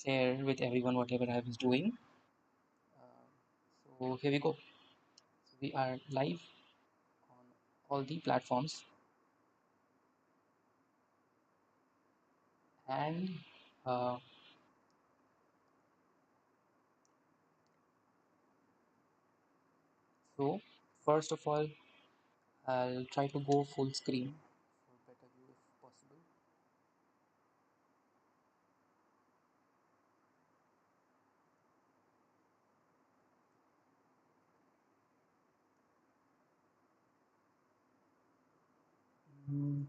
share with everyone whatever I was doing. So here we go. So we are live on all the platforms, and uh, so first of all, I'll try to go full screen for better view if possible. Mm,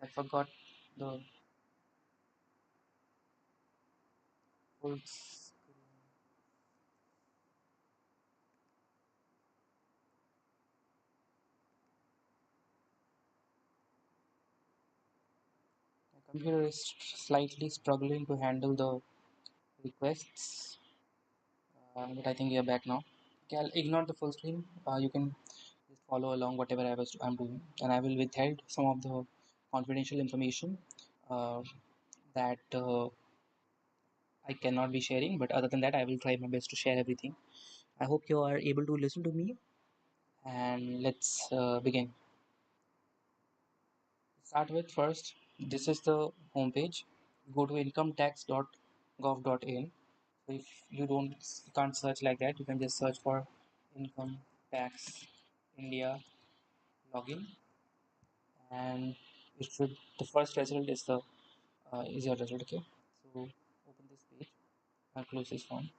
I forgot the full screen. My computer is slightly struggling to handle the requests, but I think we are back now. Okay, I'll ignore the full screen. You can just follow along whatever I'm doing, and I will withhold some of the confidential information uh, that I cannot be sharing. But other than that, I will try my best to share everything. I hope you are able to listen to me, and let's begin. Start with first. This is the homepage. Go to incometax.gov.in. So if you can't search like that, you can just search for income tax India login, and it should the first result is your result. Okay, so open this page and close this form.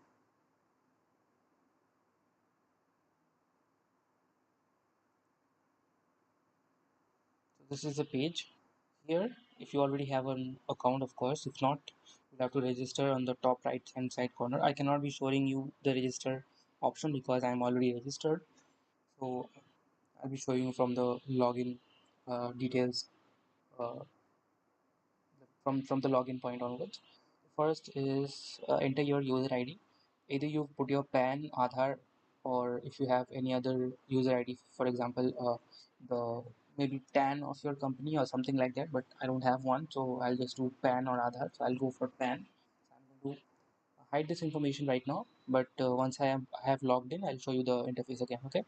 So this is the page here. If you already have an account, of course. If not, you'll have to register on the top right hand side corner. I cannot be showing you the register option because I'm already registered. So I'll be showing you from the login details, uh, from the login point onwards. First is enter your user ID. Either you put your PAN, Aadhaar, or if you have any other user ID, for example, the maybe TAN of your company or something like that. But I don't have one, so I'll just do PAN or Aadhaar. So I'll go for PAN. So I'm going to hide this information right now. But once I have logged in, I'll show you the interface again. Okay.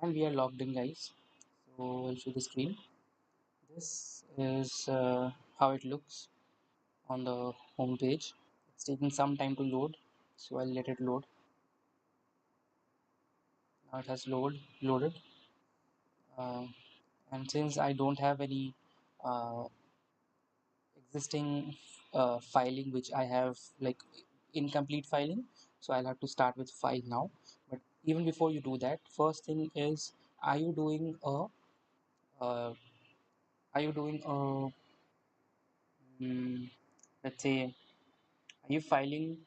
And we are logged in, guys. So I'll show the screen. This is how it looks on the home page. It's taking some time to load, so I'll let it load. Now it has loaded, uh, and since I don't have any uh, existing filing, which I have like incomplete filing, so I'll have to start with file now. But even before you do that, first thing is, are you doing a uh, are you doing a mm, let's say, are you filing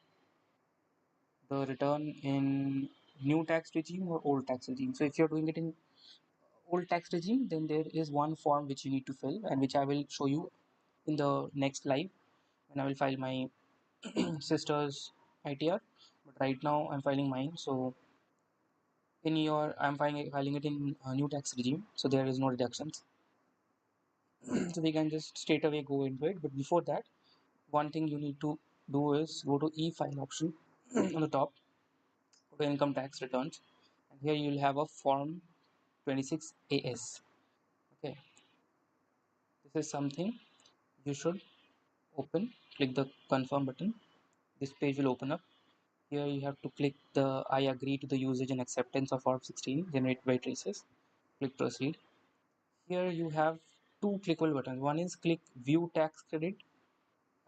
the return in new tax regime or old tax regime? So if you're doing it in old tax regime, then there is one form which you need to fill, and which I will show you in the next live when I will file my sister's ITR. But right now I'm filing mine. So I'm filing it in new tax regime, so there is no deductions. So we can just straight away go into it. But before that, one thing you need to do is go to e-file option on the top, go to income tax returns, and here you'll have a form 26 AS. Okay, This is something you should open. Click the confirm button. This page will open up. Here you have to click the I agree to the usage and acceptance of Orb 16 generated by traces. Click proceed. Here you have two clickable buttons. One is click view tax credit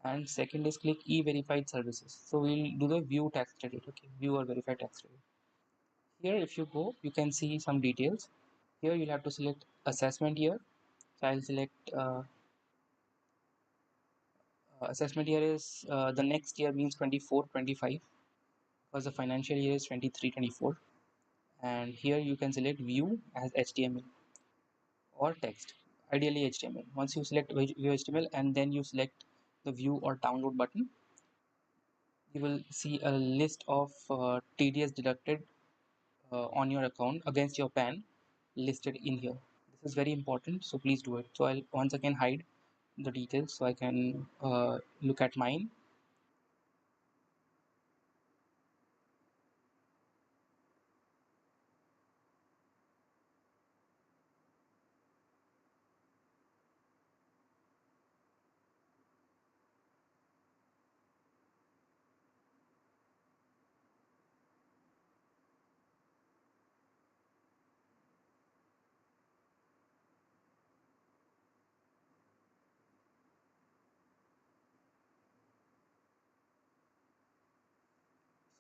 and second is click e-verified services. So we'll do the view tax credit. Okay, view or verify tax credit. Here if you go, you can see some details. Here you'll have to select assessment year. So I'll select assessment year is the next year means 24-25 because the financial year is 23-24. And here you can select view as HTML or text, ideally HTML. Once you select view HTML and then you select the view or download button, you will see a list of TDS deducted on your account against your PAN listed in here. This is very important, so please do it. So I'll once again hide the details so I can look at mine.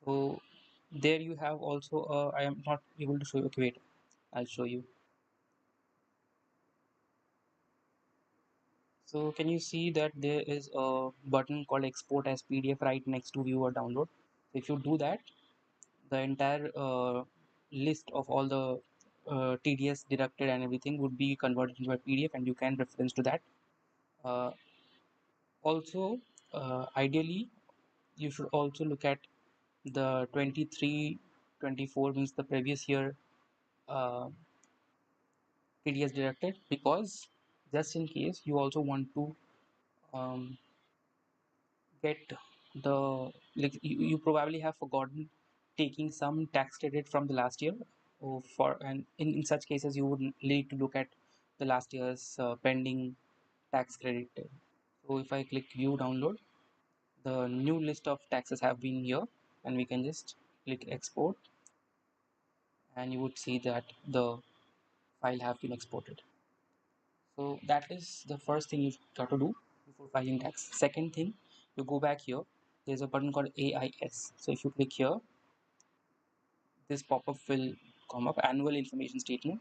So there you have also I am not able to show you. Okay, wait, I'll show you. So can you see that there is a button called export as PDF right next to view or download? If you do that, the entire list of all the TDS deducted and everything would be converted into a PDF and you can reference to that. Uh, Also, ideally, you should also look at the 23-24 means the previous year uh, TDS deducted because just in case you also want to um, get the you probably have forgotten taking some tax credit from the last year or for and in such cases you would need to look at the last year's pending tax credit. So if I click view download, the new list of taxes have been here and we can just click export and you would see that the file have been exported. So that is the first thing you got to do before filing tax. Second thing, you go back here, there's a button called AIS. So if you click here, this pop-up will come up, annual information statement.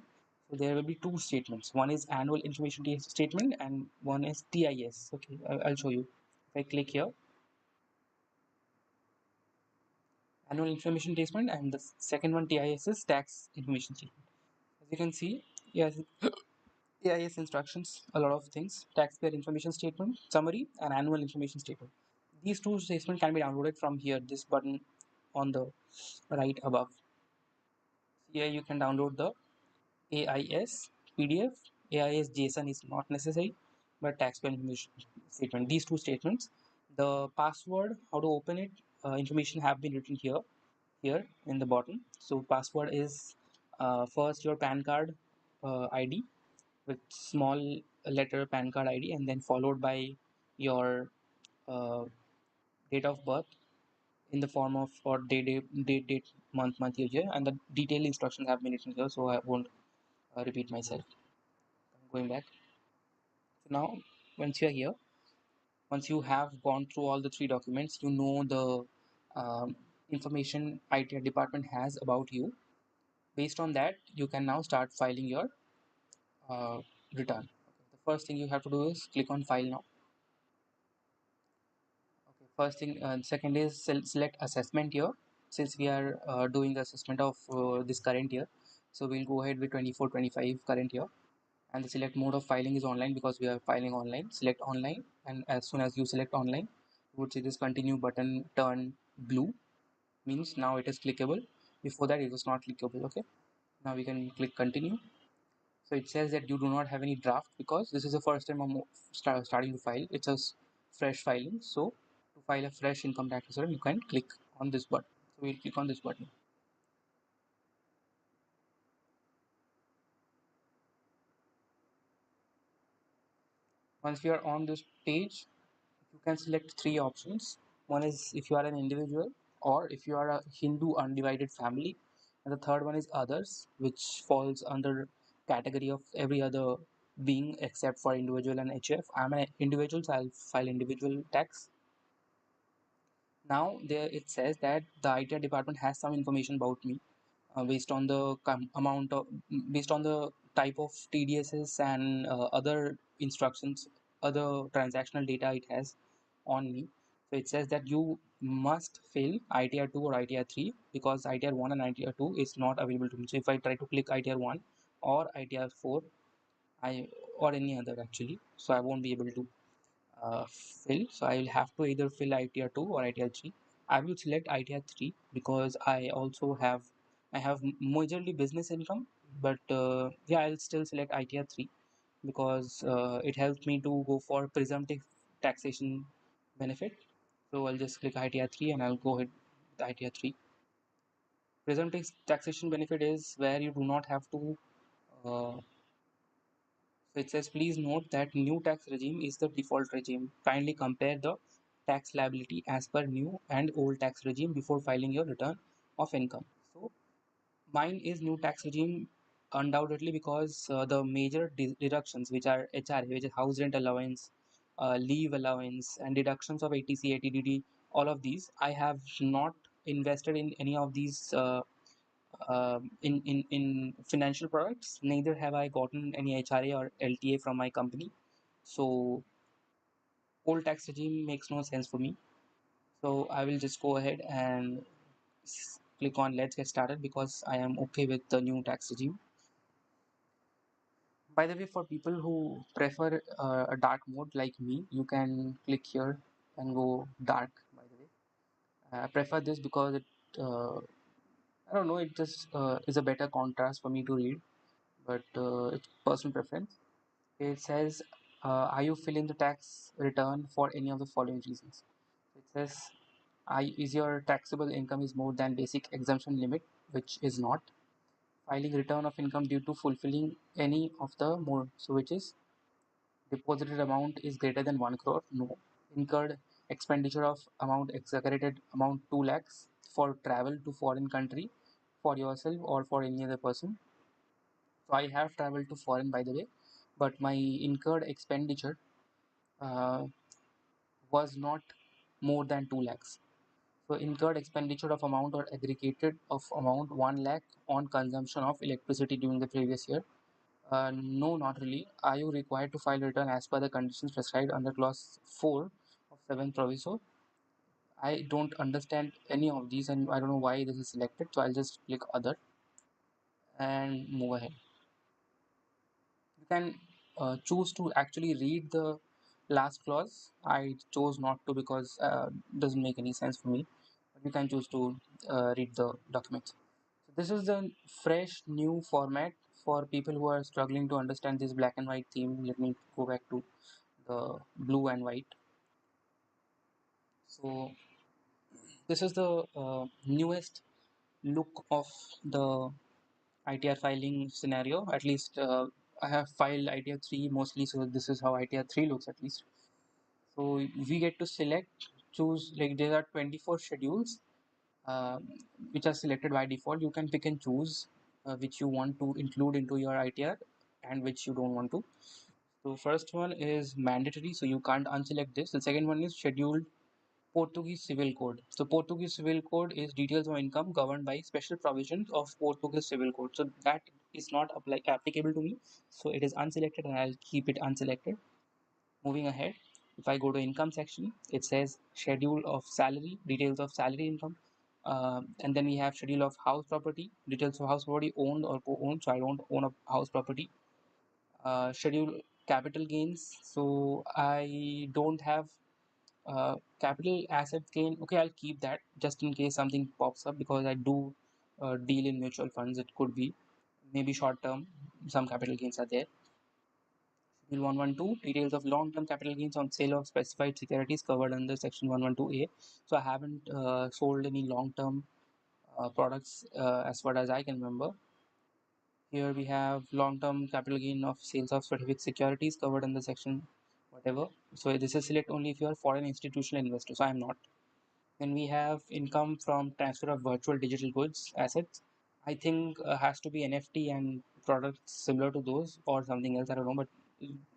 So there will be two statements. One is annual information statement and one is TIS. Okay, I'll show you. If I click here, annual information statement and the second one TIS is tax information statement. As you can see, yes, AIS instructions, a lot of things, taxpayer information statement, summary, and annual information statement. These two statements can be downloaded from here, this button on the right above. Here you can download the AIS PDF. AIS JSON is not necessary, but taxpayer information statement. These two statements, the password, how to open it, information have been written here in the bottom. So password is first your PAN card ID with small letter PAN card ID and then followed by your uh, date of birth in the form of or date, month, year, and the detailed instructions have been written here, so I won't repeat myself. Going back. So now, once you're here, once you have gone through all the three documents, you know the information ITR department has about you. Based on that, you can now start filing your return. Okay. The first thing you have to do is click on file now. Okay. First thing, second is select assessment year. Since we are doing the assessment of this current year, so we'll go ahead with 24-25 current year. And the select mode of filing is online because we are filing online. Select online, and as soon as you select online, you would see this continue button turn blue, means now it is clickable. Before that, it was not clickable. Okay, now we can click continue. So it says that you do not have any draft because this is the first time I'm starting to file. It's a fresh filing. So to file a fresh income tax return, you can click on this button. So we'll click on this button. Once we are on this page, you can select three options. One is if you are an individual or if you are a Hindu undivided family. And the third one is others, which falls under category of every other being except for individual and HF. I'm an individual, so I'll file individual tax. Now there it says that the ITR department has some information about me based on the amount of based on the type of TDSs and other instructions, other transactional data it has on me. So it says that you must fill ITR 2 or ITR 3 because ITR 1 and ITR 2 is not available to me. So if I try to click ITR 1 or ITR 4, I or any other actually, so I won't be able to fill. So I will have to either fill ITR 2 or ITR 3. I will select ITR 3 because I have majorly business income, but yeah, I'll still select ITR 3 because it helps me to go for presumptive taxation benefit. So I'll just click ITR 3 and I'll go ahead with ITR 3. Presumptive taxation benefit is where you do not have to so it says, please note that new tax regime is the default regime. Kindly compare the tax liability as per new and old tax regime before filing your return of income. So mine is new tax regime undoubtedly because the major deductions which are HRA, which is house rent allowance, leave allowance, and deductions of ATC, ATDD, all of these, I have not invested in any of these in financial products. Neither have I gotten any HRA or LTA from my company. So old tax regime makes no sense for me. So I will just go ahead and click on let's get started because I am okay with the new tax regime. By the way, for people who prefer a dark mode like me, you can click here and go dark. By the way, I prefer this because it I don't know, it just is a better contrast for me to read, but it's personal preference. It says, are you filling the tax return for any of the following reasons? It says, is your taxable income is more than basic exemption limit, which is not. Filing return of income due to fulfilling any of the more, so which is deposited amount is greater than 1 crore, no. Incurred expenditure of amount exaggerated amount 2 lakhs for travel to foreign country for yourself or for any other person. So I have traveled to foreign by the way, but my incurred expenditure uh, was not more than 2 lakhs. So incurred expenditure of amount or aggregated of amount 1 lakh on consumption of electricity during the previous year. No, not really. Are you required to file return as per the conditions prescribed under clause 4 of 7 proviso? I don't understand any of these and I don't know why this is selected. So I'll just click other and move ahead. You can choose to actually read the last clause. I chose not to because it doesn't make any sense for me. But you can choose to read the document. So this is the fresh new format for people who are struggling to understand this black and white theme. Let me go back to the blue and white. So this is the newest look of the ITR filing scenario. At least I have filed ITR 3 mostly, so this is how ITR 3 looks at least. So we get to select, choose, like there are 24 schedules which are selected by default. You can pick and choose which you want to include into your ITR and which you don't want to. So first one is mandatory, so you can't unselect this. The second one is scheduled Portuguese Civil Code. So Portuguese Civil Code is details of income governed by special provisions of Portuguese Civil Code. So that is not applicable to me. So it is unselected and I'll keep it unselected. Moving ahead, if I go to income section, it says schedule of salary, details of salary income. And then we have schedule of house property, details of house property owned or co-owned. So I don't own a house property. Schedule capital gains. So I don't have capital asset gain. Okay, I'll keep that just in case something pops up because I do deal in mutual funds. It could be maybe short term. Some capital gains are there. Schedule 112 details of long term capital gains on sale of specified securities covered under section 112A. So I haven't sold any long term products as far as I can remember. Here we have long term capital gain of sales of strategic securities covered under section whatever. So this is select only if you are foreign institutional investor. So I'm not. Then we have income from transfer of virtual digital goods assets. I think has to be NFT and products similar to those or something else. I don't know, but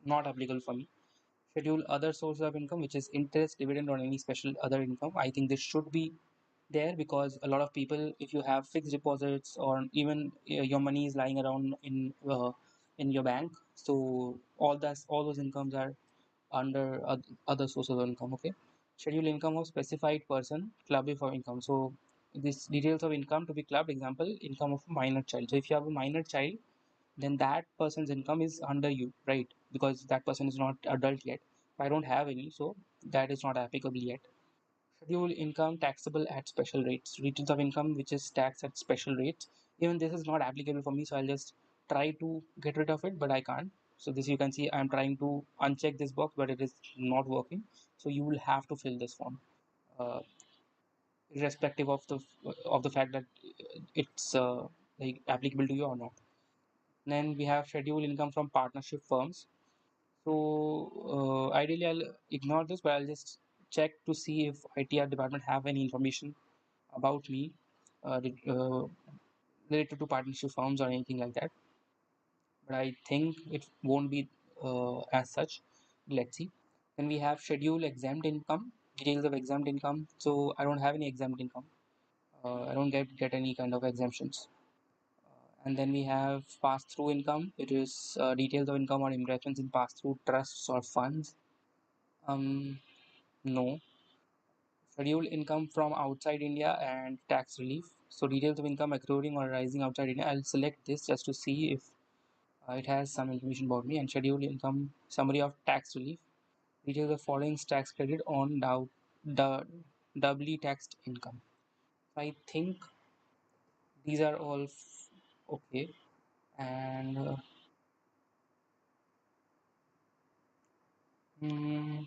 not applicable for me. Schedule other sources of income, which is interest, dividend, or any special other income. I think this should be there because a lot of people, if you have fixed deposits or even your money is lying around in your bank, so all those incomes are under other sources of income. Okay, schedule income of specified person, club for income. So this details of income to be clubbed. Example, income of a minor child. So if you have a minor child, then that person's income is under you, right? Because that person is not adult yet. I don't have any, so that is not applicable yet. Schedule income taxable at special rates. Regions of income which is taxed at special rates. Even this is not applicable for me, so I'll just try to get rid of it, but I can't. So this you can see I'm trying to uncheck this box, but it is not working. So you will have to fill this form, uh, irrespective of the fact that it's like applicable to you or not. Then we have schedule income from partnership firms. So ideally, I'll ignore this, but I'll just check to see if ITR department have any information about me related to partnership firms or anything like that. But I think it won't be as such. Let's see. Then we have schedule exempt income, details of exempt income. So I don't have any exempt income. I don't get any kind of exemptions. And then we have pass-through income. It is details of income or investments in pass-through trusts or funds. No. Scheduled income from outside India and tax relief. So details of income accruing or rising outside India. I'll select this just to see if it has some information about me. And scheduled income summary of tax relief. Details of foreign tax credit on the doubly taxed income. I think these are all okay. And mm,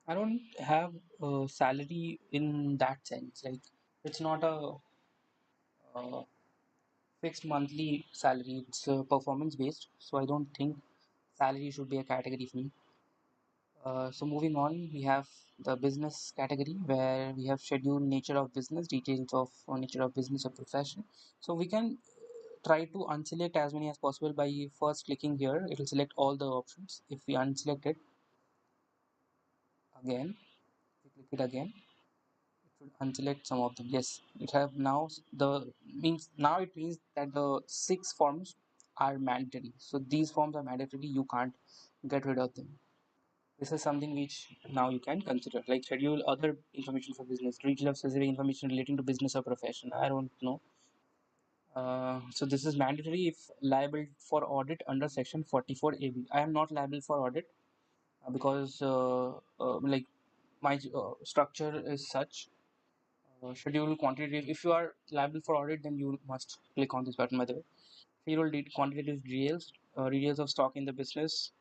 I don't have a salary in that sense. Like it's not a fixed monthly salary. It's performance based. So I don't think salary should be a category for me. So moving on, we have the business category where we have scheduled nature of business, details of nature of business or profession. So we can try to unselect as many as possible by first clicking here. It will select all the options. If we unselect it again, we click it again, it should unselect some of them. Yes, it have now the means now it means that the six forms are mandatory. So these forms are mandatory. You can't get rid of them. This is something which now you can consider, like schedule other information for business, detail of specific information relating to business or profession. I don't know. So this is mandatory if liable for audit under section 44 AB. I am not liable for audit because like my structure is such. Schedule quantitative. If you are liable for audit, then you must click on this button. By the way, schedule quantitative details, details of stock in the business.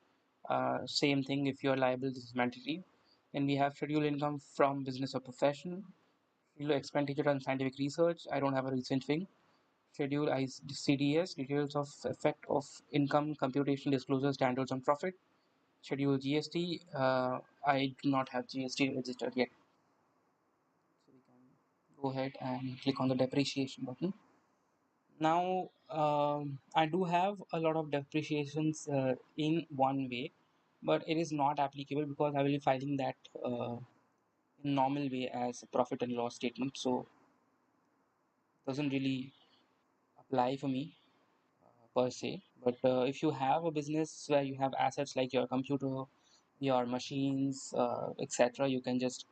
Same thing. If you are liable, this is mandatory. Then we have schedule income from business or profession. Schedule expenditure on scientific research. I don't have a recent thing. Schedule CDS, details of effect of income computation disclosure standards on profit. Schedule GST. I do not have GST registered yet. So we can go ahead and click on the depreciation button. Now, I do have a lot of depreciations in one way, but it is not applicable because I will be filing that in normal way as a profit and loss statement. So it doesn't really apply for me per se. But if you have a business where you have assets like your computer, your machines, etc., you can just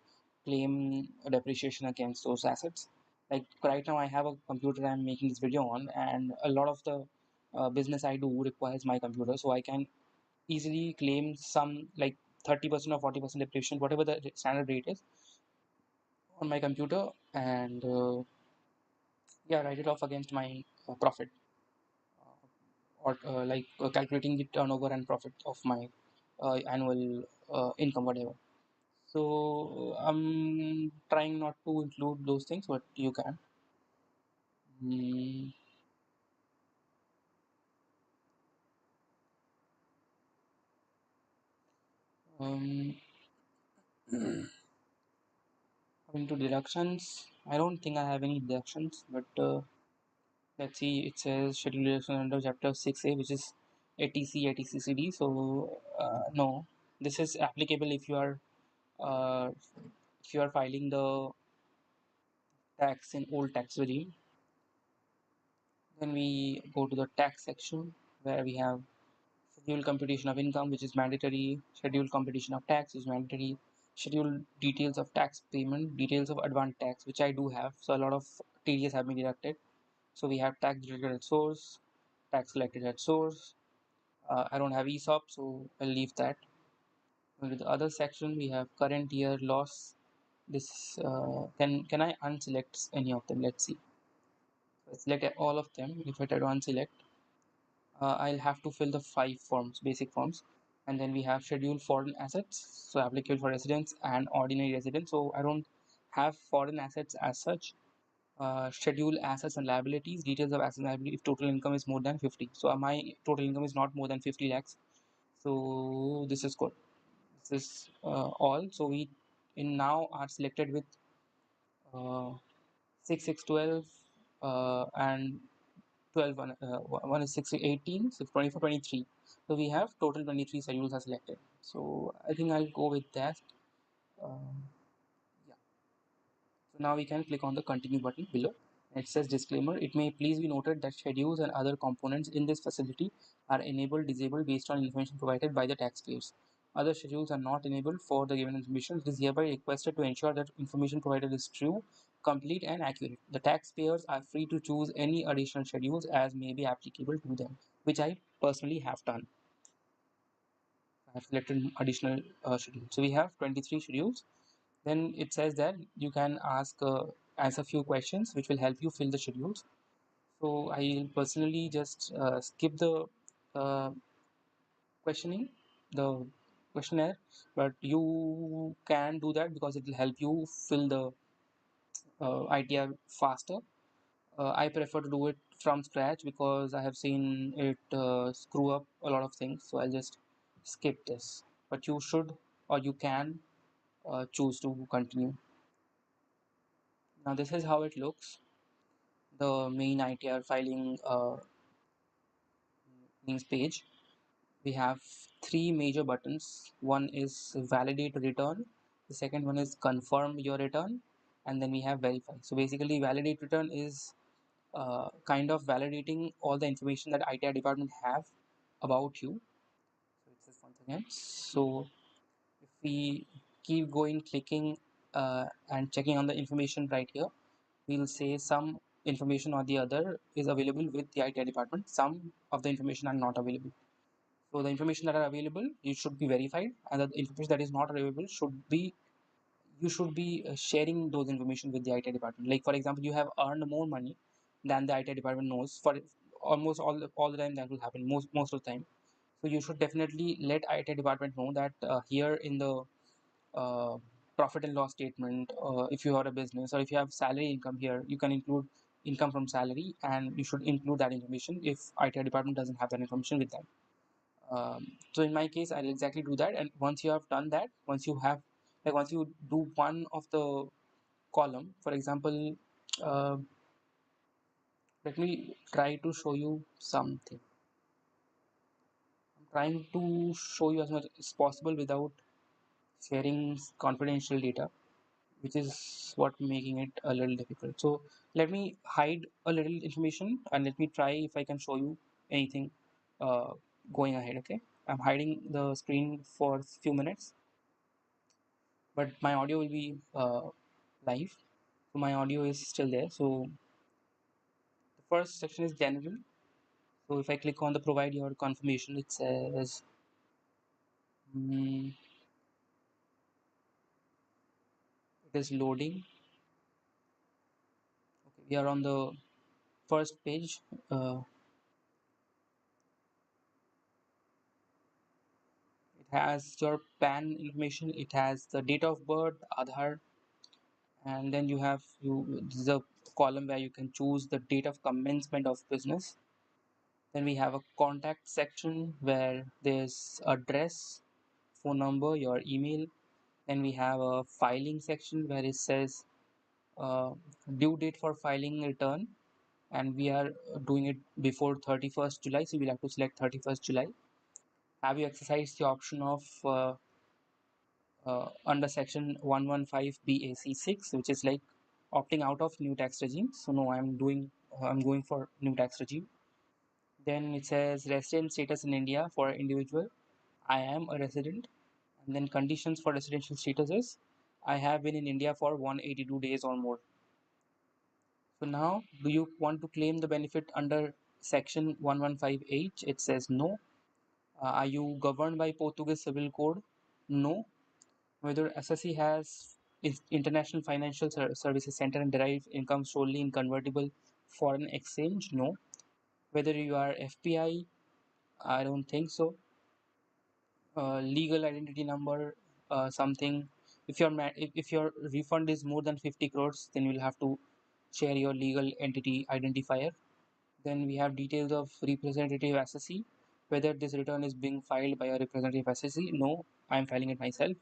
claim a depreciation against those assets. Like right now, I have a computer I'm making this video on, and a lot of the business I do requires my computer, so I can easily claim some like 30% or 40% depreciation, whatever the standard rate is, on my computer, and yeah, write it off against my profit or like calculating the turnover and profit of my annual income, whatever. So I'm trying not to include those things, but you can. Mm, um, Coming to deductions, I don't think I have any deductions, but let's see. It says schedule deduction under chapter 6A, which is ATC, ATCCD. So no, this is applicable uh, if you are filing the tax in old tax regime. Then we go to the tax section where we have schedule computation of income, which is mandatory, schedule computation of tax, which is mandatory, schedule details of tax payment, details of advance tax, which I do have. So a lot of TDS have been deducted. So we have tax deducted at source, tax collected at source. I don't have ESOP, so I'll leave that. Going to the other section, we have current year loss. This can I unselect any of them? Let's see. So I select all of them. If I try to unselect, I'll have to fill the five forms, basic forms, and then we have scheduled foreign assets, so applicable for residents and ordinary residents. So I don't have foreign assets as such. Schedule assets and liabilities, details of assets and liability if total income is more than 50. So my total income is not more than 50 lakhs. So this is good. This is all. So we in now are selected with uh, 6 6 12 and 12 one is 6 18 6 24 23. So we have total 23 schedules are selected. So I think I'll go with that. um, yeah. So now we can click on the continue button below. It says disclaimer, it may please be noted that schedules and other components in this facility are enabled disabled based on information provided by the taxpayers. Other schedules are not enabled for the given information. It is hereby requested to ensure that information provided is true, complete and accurate. The taxpayers are free to choose any additional schedules as may be applicable to them, which I personally have done. I have selected additional schedules. So we have 23 schedules. Then it says that you can answer few questions which will help you fill the schedules. So I personally just skip the uh, questioning, the questionnaire, but you can do that because it will help you fill the ITR faster. I prefer to do it from scratch because I have seen it screw up a lot of things. So I'll just skip this. But you should or you can choose to continue. Now this is how it looks. The main ITR filing news page. We have three major buttons. One is validate return, the second one is confirm your return, and then we have verify. So basically validate return is kind of validating all the information that ITR department have about you. So it says once again. So if we keep going clicking and checking on the information right here, we'll say some information or the other is available with the ITR department. Some of the information are not available. So the information that are available, you should be verified, and the information that is not available should be you should be sharing those information with the IT department. Like for example, you have earned more money than the IT department knows. For almost all the time that will happen most of the time. So you should definitely let IT department know that here in the uh, profit and loss statement, if you are a business or if you have salary income here, you can include income from salary, and you should include that information if IT department doesn't have that information with them. So in my case, I'll exactly do that. And once you have done that, once you do one of the column, for example, uh, let me try to show you something. I'm trying to show you as much as possible without sharing confidential data, which is what making it a little difficult. So let me hide a little information and let me try if I can show you anything uh, going ahead. Okay, I'm hiding the screen for a few minutes, but my audio will be live. So my audio is still there. So the first section is general. So if I click on the provide your confirmation, it says mm, it is loading. Okay, we are on the first page. It has your PAN information, it has the date of birth, Aadhaar, and then you have you this is a column where you can choose the date of commencement of business. Then we have a contact section where there's address, phone number, your email. Then we have a filing section where it says uh, due date for filing return, and we are doing it before 31st July, so we'll have to select 31st July. Have you exercised the option of under section 115 BAC6, which is like opting out of new tax regime? So no, I'm going for new tax regime. Then it says resident status in India for individual. I am a resident. And then conditions for residential status is I have been in India for 182 days or more. So now, do you want to claim the benefit under section 115H? It says no. Are you governed by Portuguese Civil Code? No. Whether SSE has International Financial Services Center and derive income solely in convertible foreign exchange? No. Whether you are FPI? I don't think so. Legal identity number, something. If your refund is more than 50 crores, then you'll have to share your legal entity identifier. Then we have details of representative SSE, whether this return is being filed by a representative SSE. No, I'm filing it myself.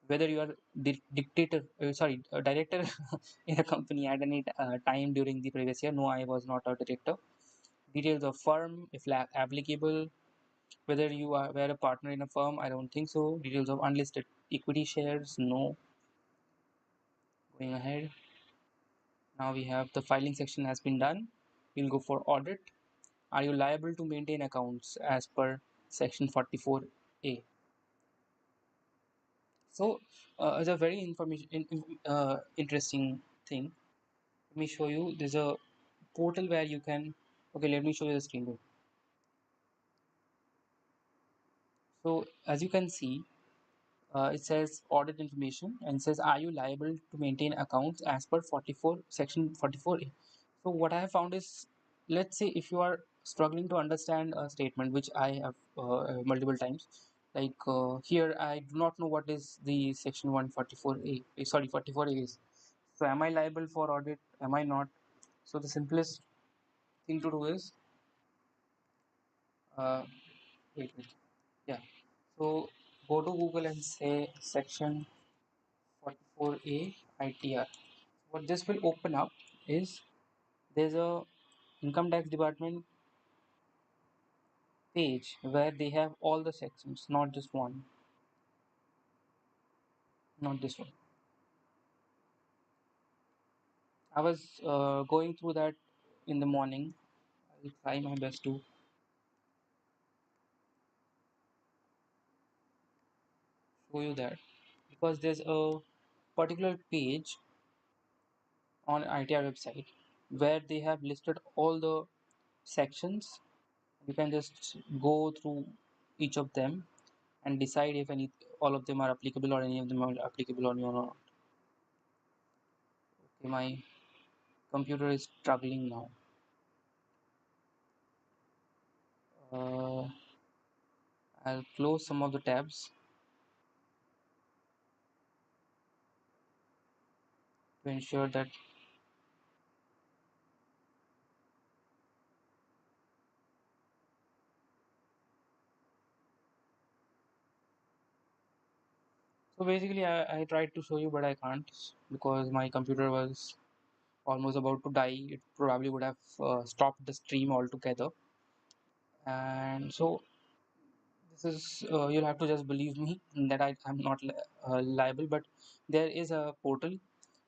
Whether you are a director in a company at any time during the previous year. No, I was not a director. Details of firm, if applicable. Whether you are were a partner in a firm, I don't think so. Details of unlisted equity shares. No. Going ahead. Now we have the filing section has been done. We'll go for audit. Are you liable to maintain accounts as per section 44A? So it's a very interesting thing. Let me show you. There's a portal where you can. Okay, let me show you the screen. So as you can see, it says audit information and says are you liable to maintain accounts as per 44 section 44A. So what I have found is, let's say if you are struggling to understand a statement, which I have multiple times, like here I do not know what is the section 144A, sorry 44A is. So am I liable for audit, am I not? So the simplest thing to do is uh, wait, yeah, so go to Google and say section 44A ITR. What this will open up is there's a income tax department page where they have all the sections, not just one, not this one. I was going through that in the morning. I'll try my best to show you that because there's a particular page on ITR website where they have listed all the sections. You can just go through each of them and decide if any all of them are applicable or any of them are applicable on your. Okay, my computer is struggling now. Uh, I'll close some of the tabs to ensure that. So basically, I tried to show you, but I can't because my computer was almost about to die. It probably would have stopped the stream altogether. And so this is you'll have to just believe me that I'm not liable, but there is a portal.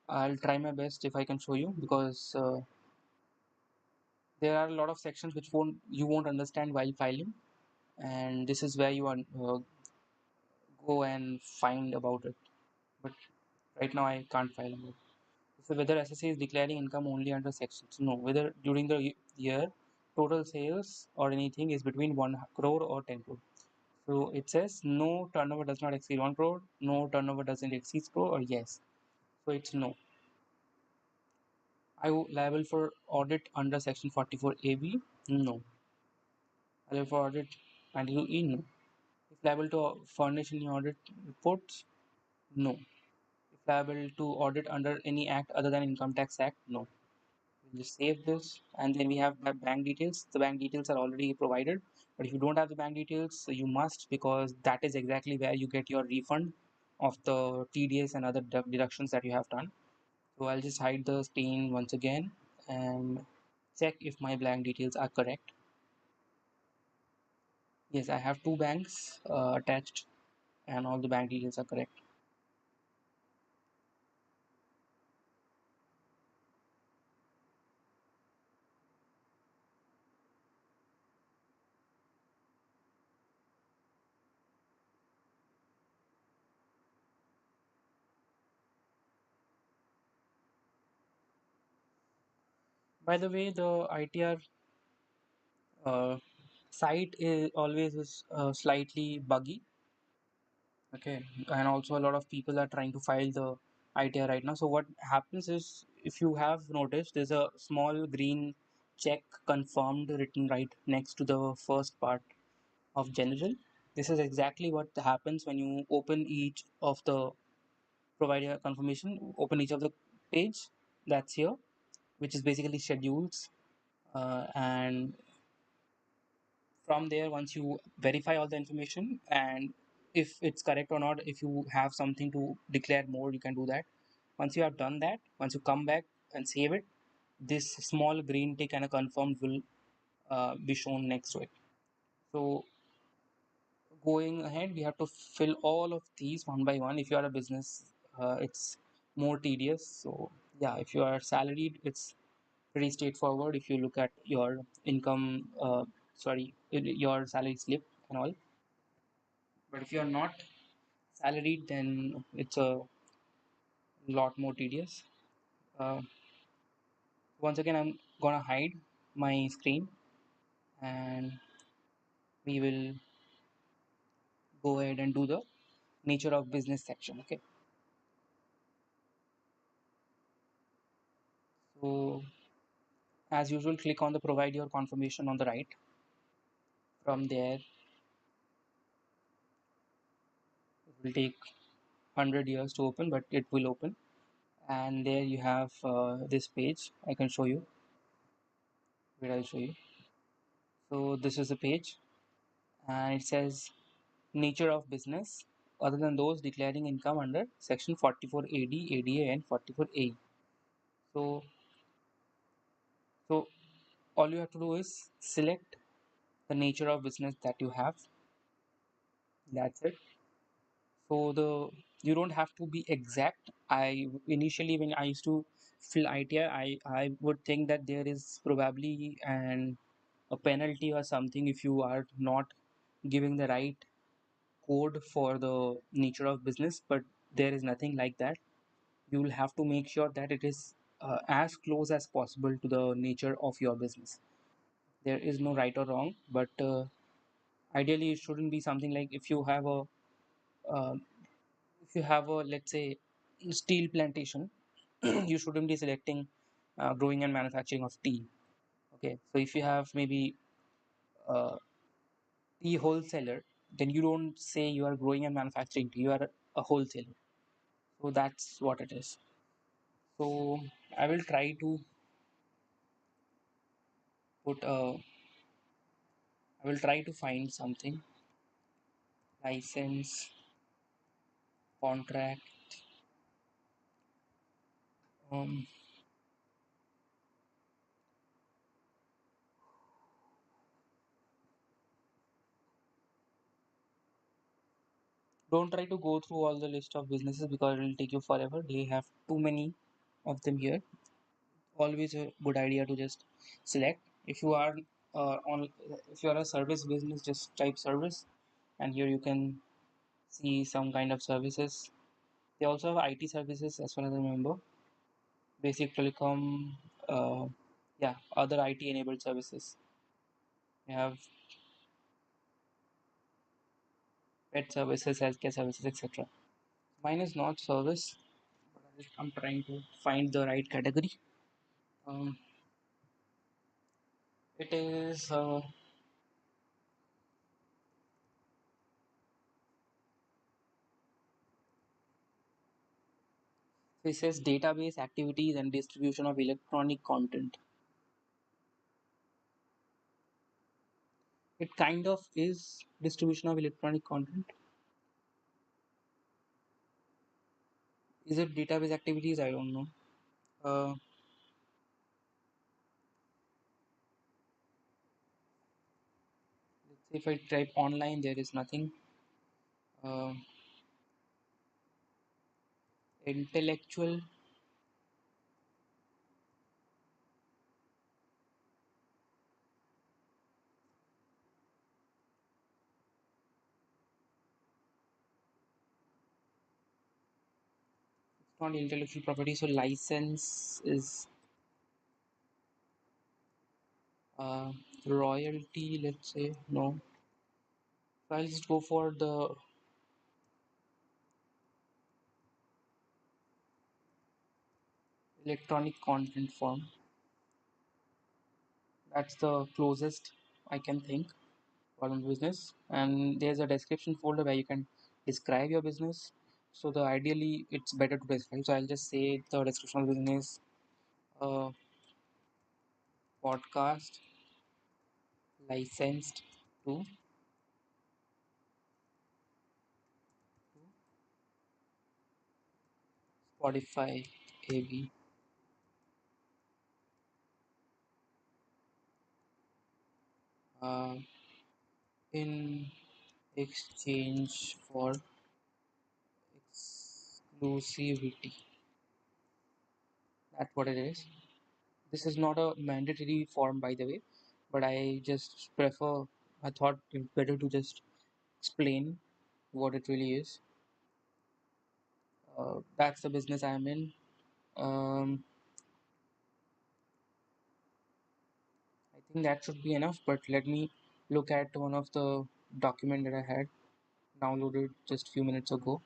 I'll try my best if I can show you because there are a lot of sections which won't understand while filing, and this is where you go and find about it. But right now I can't find about it. So whether SSA is declaring income only under sections? No. Whether during the year total sales or anything is between 1 crore or 10 crore. So it says no turnover does not exceed 1 crore, no turnover doesn't exceed crore, or yes. So it's no. I liable for audit under section 44AB? No. Liable for audit 92E? No. liable to furnish any audit reports? No. If liable to audit under any act other than Income Tax Act? No. We'll just save this, and then we have the bank details. The bank details are already provided, but if you don't have the bank details, so you must, because that is exactly where you get your refund of the TDS and other deductions that you have done. So I'll just hide the screen once again and check if my bank details are correct. Yes, I have two banks attached, and all the bank details are correct. By the way, the ITR uh, site is always is slightly buggy. Okay, and also a lot of people are trying to file the ITR right now. So what happens is, if you have noticed, there's a small green check confirmed written right next to the first part of general. This is exactly what happens when you open each of the provider confirmation, open each of the page that's here, which is basically schedules, and from there, once you verify all the information and if it's correct or not, if you have something to declare more, you can do that. Once you have done that, once you come back and save it, this small green tick and a confirmed will be shown next to it. So going ahead, we have to fill all of these one by one. If you are a business, it's more tedious. So yeah, if you are salaried, it's pretty straightforward. If you look at your income, sorry, your salary slip and all. But if you are not salaried, then it's a lot more tedious. Uh, Once again, I'm gonna hide my screen, and we will go ahead and do the nature of business section. Okay, so as usual, click on the provide your confirmation on the right. From there, it will take 100 years to open, but it will open. And there you have this page. I can show you. Wait, I'll show you. So this is the page, and it says nature of business other than those declaring income under section 44 AD, ADA and 44 A. So, so all you have to do is select the nature of business that you have. That's it. So you don't have to be exact. I initially, when I used to fill ITR, I would think that there is probably a penalty or something if you are not giving the right code for the nature of business, but there is nothing like that. You will have to make sure that it is as close as possible to the nature of your business. There is no right or wrong, but ideally it shouldn't be something like uh, if you have a, let's say, steel plantation, you shouldn't be selecting growing and manufacturing of tea. Okay, so if you have maybe uh, tea wholesaler, then you don't say you are growing and manufacturing tea, you are a wholesaler. So that's what it is. So I will try to put a I will try to find something. License, contract. Um, don't try to go through all the list of businesses because it will take you forever. They have too many of them here. Always a good idea to just select. If you are if you are a service business, just type service, and here you can see some kind of services. They also have IT services as far as I remember. Basic telecom, yeah, other IT enabled services. We have pet services, healthcare services, etc. Mine is not service, but I'm trying to find the right category. Um, it is So it says database activities and distribution of electronic content. It kind of is distribution of electronic content. Is it database activities? I don't know. Uh, let's say if I type online, there is nothing. Uh, Intellectual. It's not intellectual property. So license is uh, royalty. Let's say no. So I'll just go for the electronic content form. That's the closest I can think for my business. And there's a description folder where you can describe your business. So the ideally it's better to describe. So I'll just say the description of business, uh, podcast licensed to Spotify AB uh, in exchange for exclusivity. That's what it is. This is not a mandatory form, by the way, but I just prefer. I thought it's better to just explain what it really is. That's the business I'm in. Um, I think that should be enough. But let me look at one of the document that I had downloaded just a few minutes ago.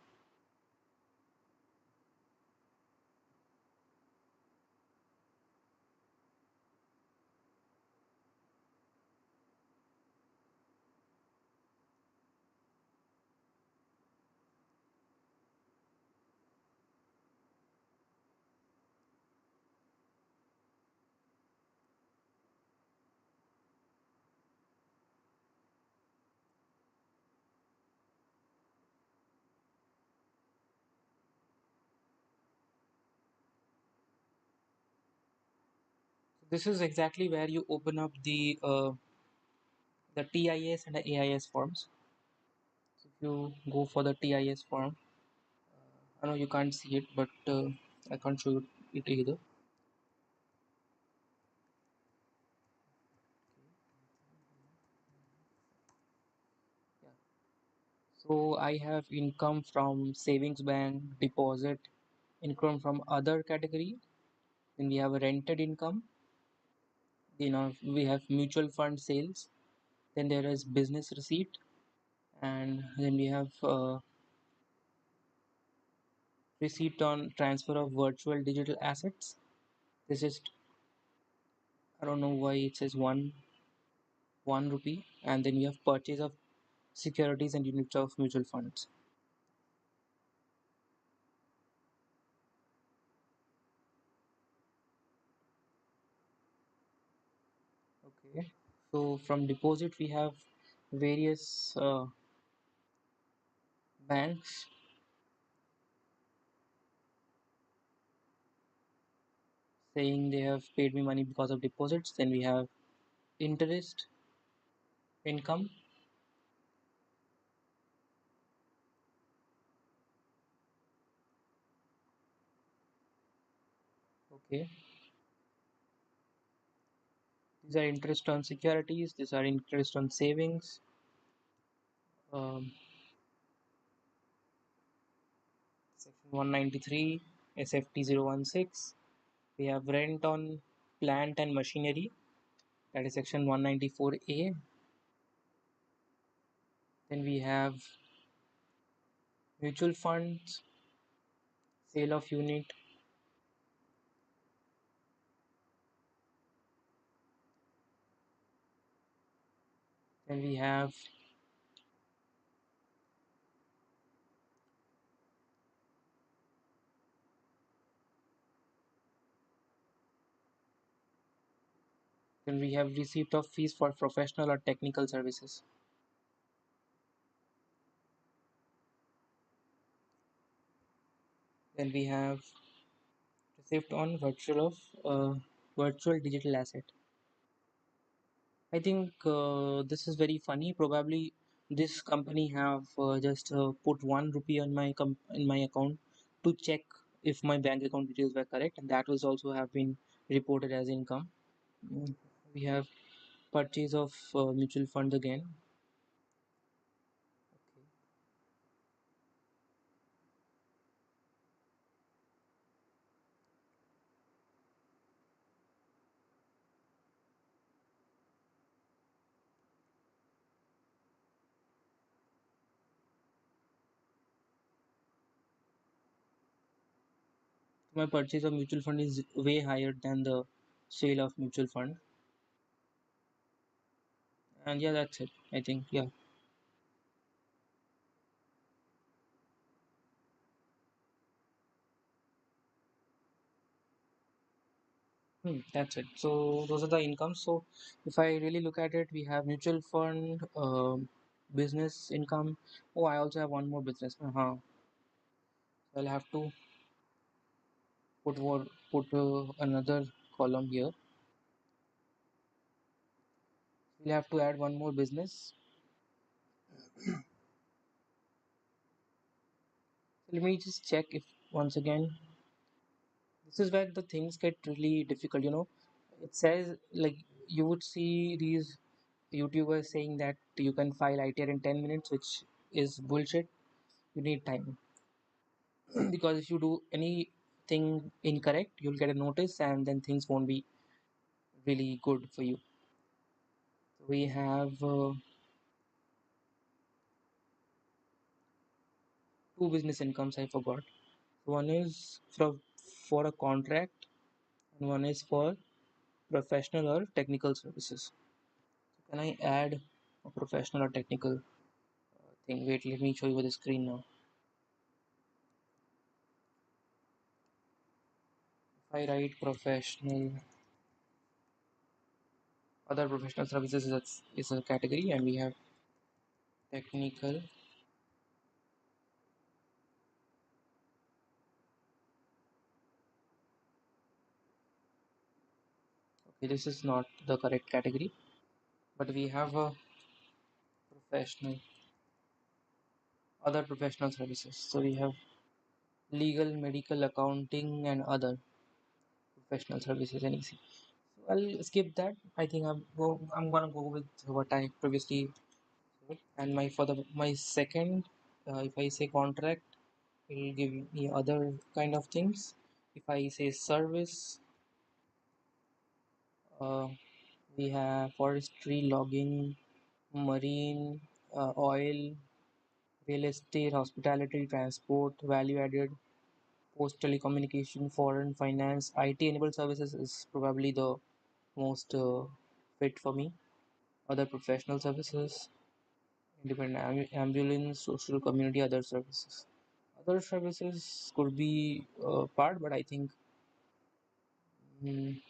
This is exactly where you open up the TIS and the AIS forms. So if you go for the TIS form, I know you can't see it, but I can't show you it either. Yeah. So I have income from savings bank, deposit, income from other category. Then we have a rented income. We have mutual fund sales. Then there is business receipt, and then we have receipt on transfer of virtual digital assets. This is, I don't know why it says one rupee, and then we have purchase of securities and units of mutual funds. Okay. So from deposit we have various banks saying they have paid me money because of deposits. Then we have interest income. Okay. These are interest on securities. These are interest on savings. Um, Section 193, SFT 016. We have rent on plant and machinery. That is section 194A. Then we have mutual funds, sale of unit. Then we have Then we have receipt of fees for professional or technical services. Then we have receipt on virtual digital asset. I think this is very funny. Probably this company have just put 1 rupee on in my account to check if my bank account details were correct, and that was also have been reported as income. Mm, We have purchase of mutual funds again. Okay. My purchase of mutual fund is way higher than the sale of mutual fund, and yeah, that's it. I think yeah. That's it. So those are the incomes. So if I really look at it, we have mutual fund, business income. Oh, I also have one more business. So I'll have to put another column here. We'll have to add one more business. So let me just check if once again. This is where the things get really difficult. It says like you would see these YouTubers saying that you can file ITR in 10 minutes, which is bullshit. You need time. Because if you do anything incorrect, you'll get a notice and then things won't be really good for you. So we have two business incomes I forgot. One is for a contract and one is for professional or technical services. So can I add a professional or technical thing? Wait, let me show you the screen now. If I write professional, other professional services is a category, and we have technical. Okay, this is not the correct category, but we have a professional, other professional services. So we have legal, medical, accounting, and other professional services, NEC. So I'll skip that. I think I'm gonna go with what I previously said. And my second, if I say contract, it will give me other kind of things. If I say service, uh, we have forestry, logging, marine, oil, real estate, hospitality, transport, value added, post telecommunication, foreign finance, IT enabled services is probably the most fit for me. Other professional services, independent ambulance, social community, other services. Other services could be part, but I think mm,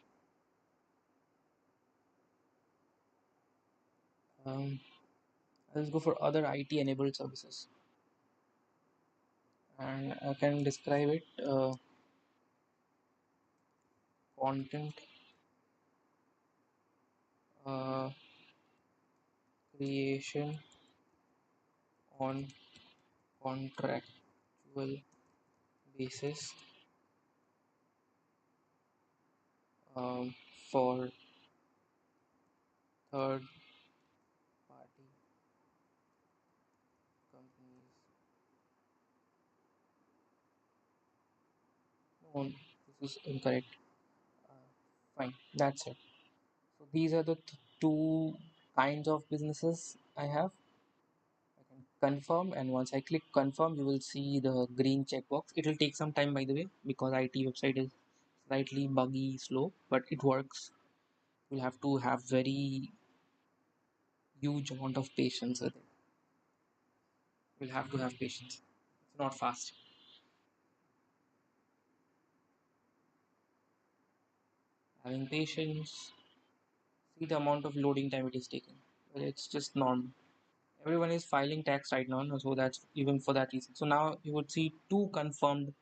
um, let's go for other IT enabled services. And I can describe it content uh, creation on contractual basis um, for third party companies. No, this is incorrect. Uh, Fine, that's it. So these are the two kinds of businesses I have. I can confirm, and once I click confirm, you will see the green checkbox. It will take some time, by the way, because IT website is slightly buggy, slow, but it works. You'll have to have very huge amount of patience with it. You'll have to have patience. It's not fast. Having patience. the amount of loading time it is taking. Well, it's just normal. Everyone is filing tax right now, no? So that's even for that reason. So now you would see two confirmed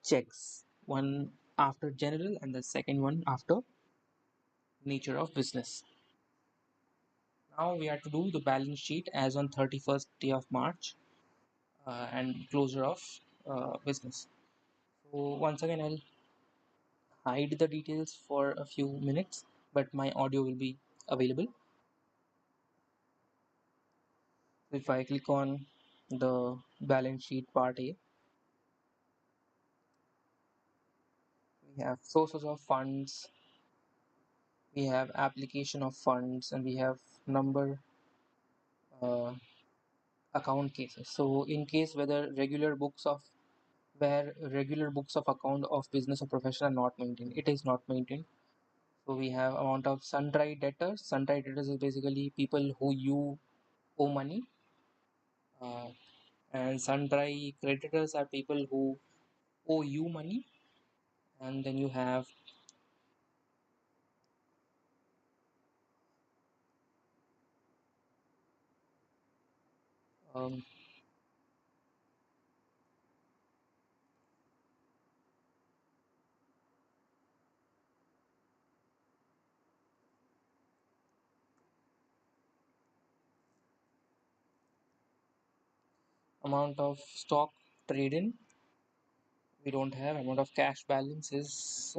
checks, one after general and the second one after nature of business. Now we have to do the balance sheet as on 31st day of March and closure of business. So once again, I'll hide the details for a few minutes, but my audio will be available. If I click on the balance sheet part A, we have sources of funds, we have application of funds, and we have number uh, account cases. So in case where regular books of account of business or profession are not maintained, it is not maintained. So we have amount of sundry debtors. Sundry debtors is basically people who you owe money, uh, and sundry creditors are people who owe you money. And then you have um, amount of stock trade in. We don't have amount of cash balances.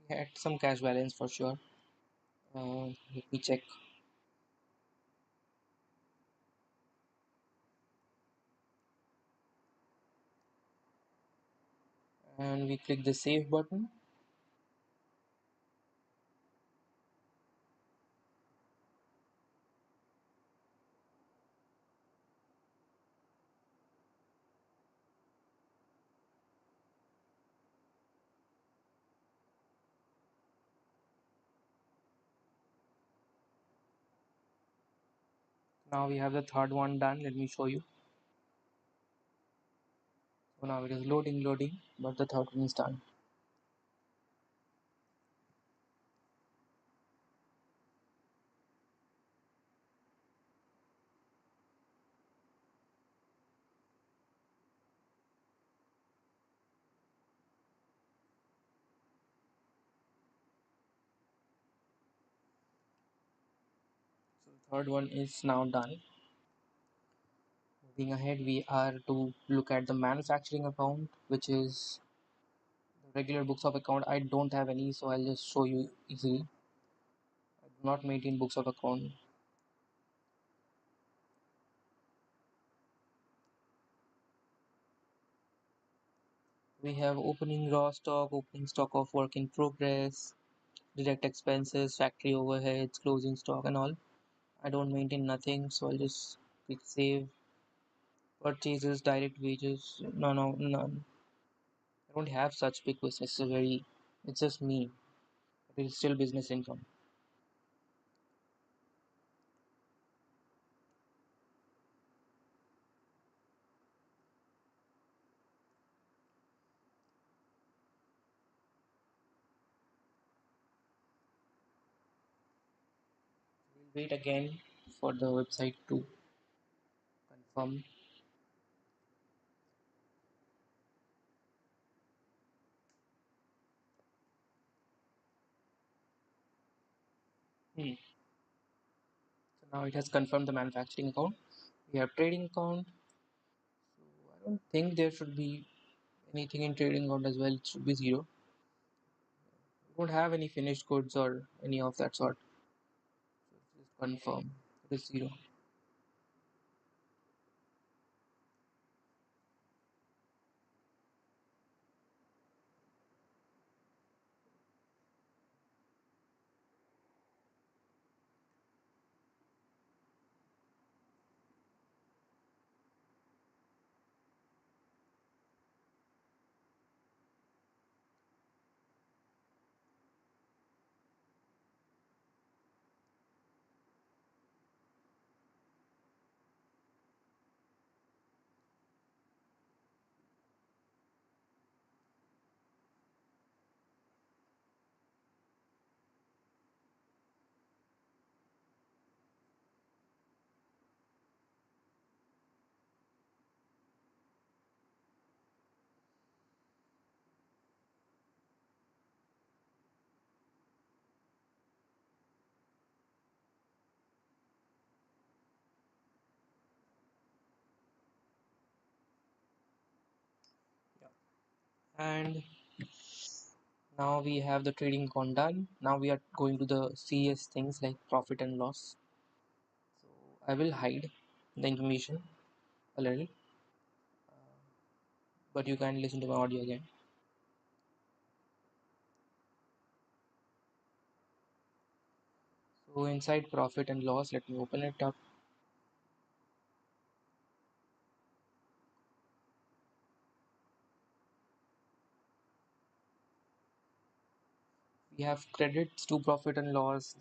We had some cash balance for sure. Let me check. And we click the save button. Now we have the third one done. Let me show you. So now it is loading, but the third one is done. So the third one is now done. Moving ahead, we are to look at the manufacturing account, which is the regular books of account. I don't have any, so I'll just show you easily. I do not maintain books of account. We have opening raw stock, opening stock of work in progress, direct expenses, factory overheads, closing stock, and all. I don't maintain nothing, so I'll just click save. Purchases, direct wages, no, none. I don't have such big business. It's just me. It is still business income. We'll wait again for the website to confirm. Hmm. So now it has confirmed the manufacturing account. We have trading account. So I don't think there should be anything in trading account as well. It should be zero. We don't have any finished goods or any of that sort. So just confirm. It is zero. And now we have the trading account done. Now we are going to the serious things like profit and loss. So I will hide the information a little, but you can listen to my audio again. So inside profit and loss, let me open it up. We have credits to profit and loss,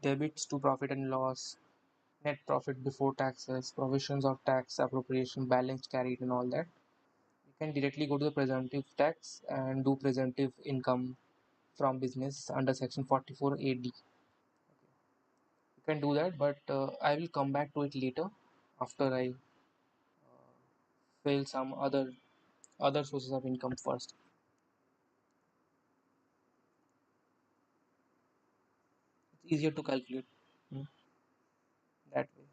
debits to profit and loss, net profit before taxes, provisions of tax appropriation, balance carried, and all that. You can directly go to the presumptive tax and do presumptive income from business under section 44 AD. You can do that, but I will come back to it later after I fill some other sources of income first. It's easier to calculate that way.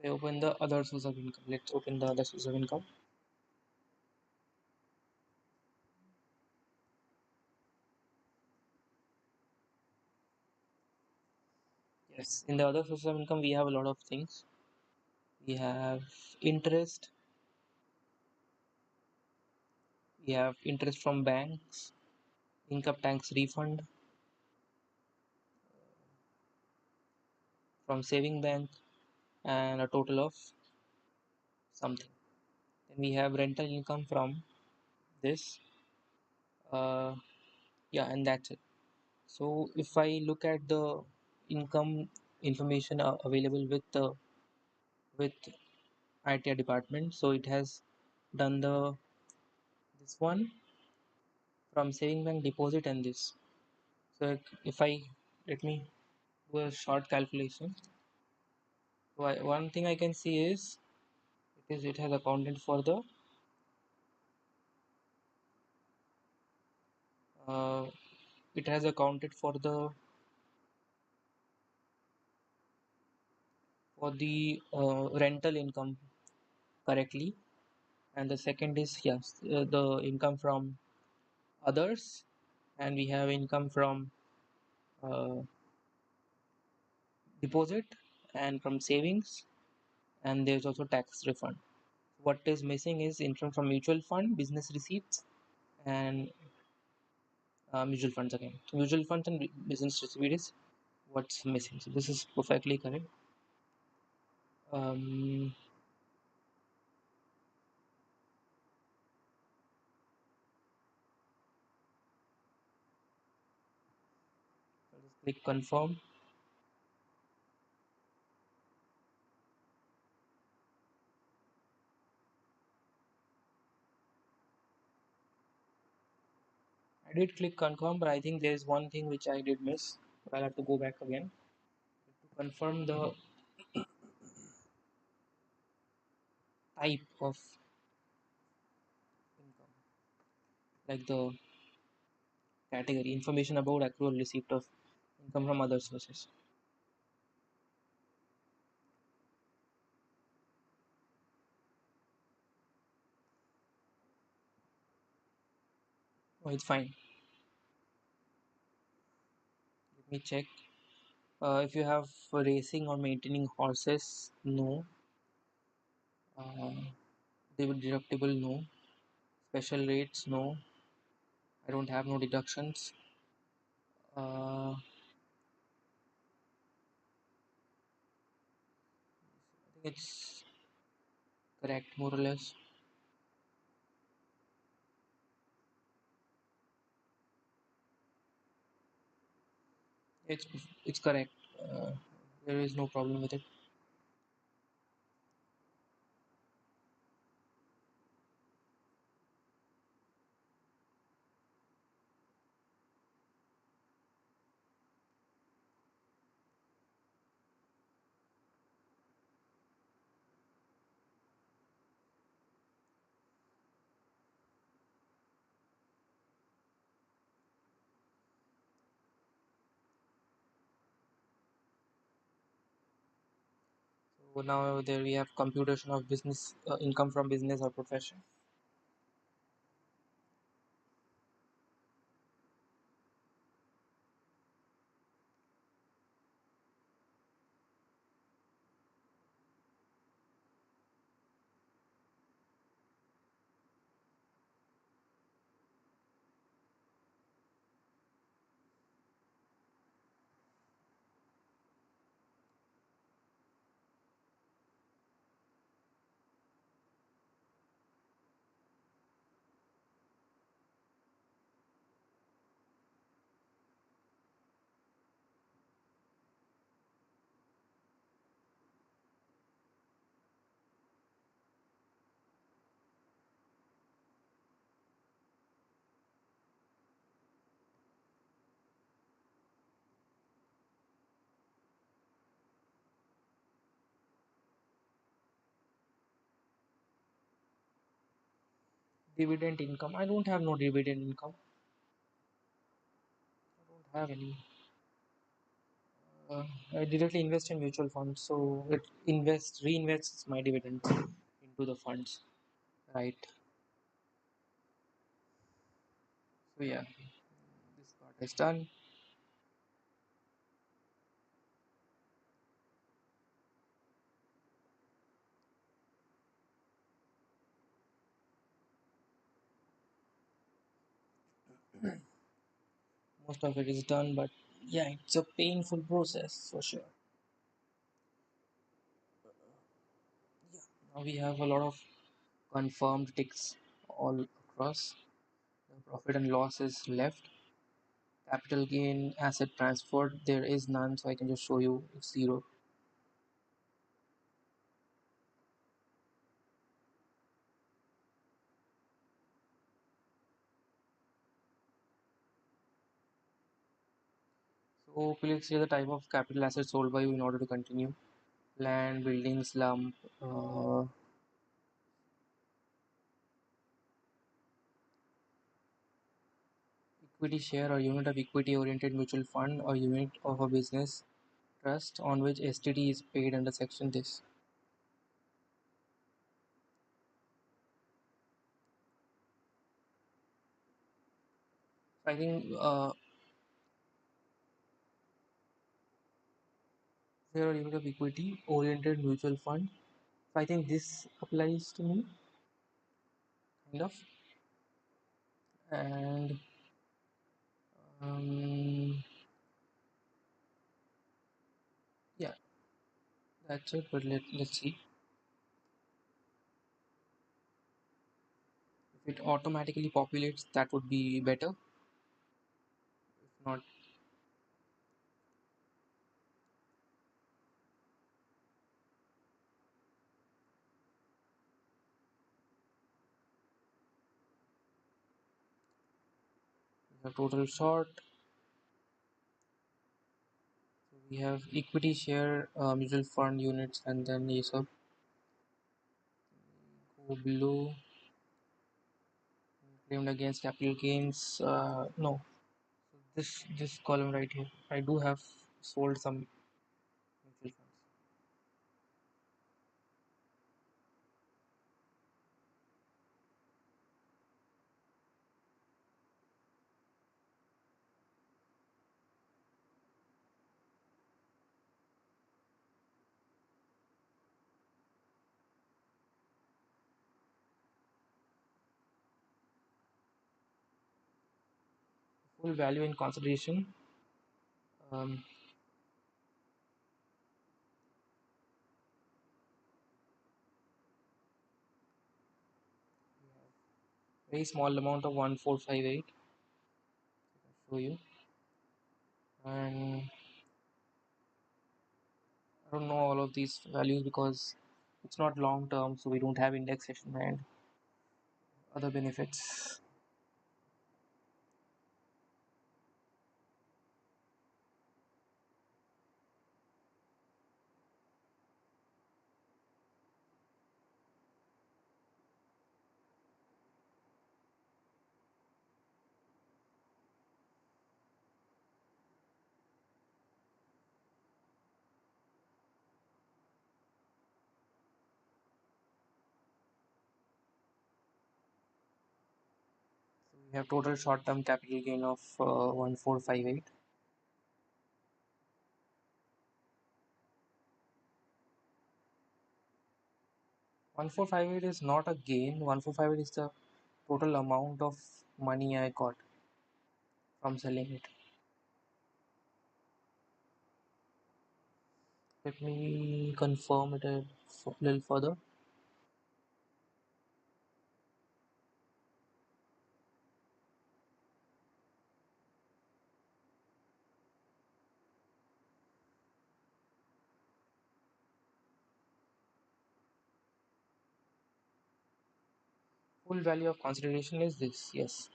So I open the other source of income. Let's open the other source of income. Yes, in the other source of income, we have a lot of things. We have interest. We have interest from banks, income tax refund from saving bank, and a total of something. Then we have rental income from this. Uh, yeah, and that's it. So if I look at the income information available with ITR department, so it has done the this one from saving bank deposit and this. So if I let me do a short calculation. So one thing I can see is it has accounted for the uh, it has accounted for the rental income correctly, and the second is yes the income from others, and we have income from uh, deposit and from savings, and there's also tax refund. What is missing is income from mutual fund, business receipts, and mutual funds again. So mutual funds and business receipts is what's missing. So this is perfectly correct. Um, I'll just click confirm. I did click confirm, but I think there's one thing which I did miss. I'll have to go back again to confirm the type of income, like the category information about accrual receipt of income from other sources. Oh, it's fine. Let me check. If you have racing or maintaining horses, no. Uh, deductible, no. Special rates, no. I don't have no deductions. I think it's correct, more or less. It's it's correct. There is no problem with it. So now there we have computation of business income from business or profession. Dividend income. I don't have no dividend income. I don't have any. I directly invest in mutual funds, so it reinvests my dividend into the funds, right? So yeah, this part is done. Most of it is done, but yeah, it's a painful process for sure. Yeah. Now we have a lot of confirmed ticks all across. The profit and loss is left. Capital gain, asset transferred, there is none, so I can just show you it's zero. So please see the type of capital assets sold by you in order to continue. Land, building, slump, equity share or unit of equity oriented mutual fund or unit of a business trust on which STT is paid under section this. I think share or unit of equity oriented mutual fund. So I think this applies to me, kind of. And um, yeah, that's it. But let's see if it automatically populates. That would be better. If not, we have total short. We have equity share, mutual fund units, and then ESOP. Go below. Claimed against capital gains. No, this column right here. I do have sold some mutual funds. Full value in consideration. Um, Very small amount of 1458. Show you. And I don't know all of these values because it's not long term, so we don't have indexation and other benefits. We have total short-term capital gain of 1458. 1458 is not a gain. 1458 is the total amount of money I got from selling it. Let me confirm it a little further. Full value of consideration is this. Yes.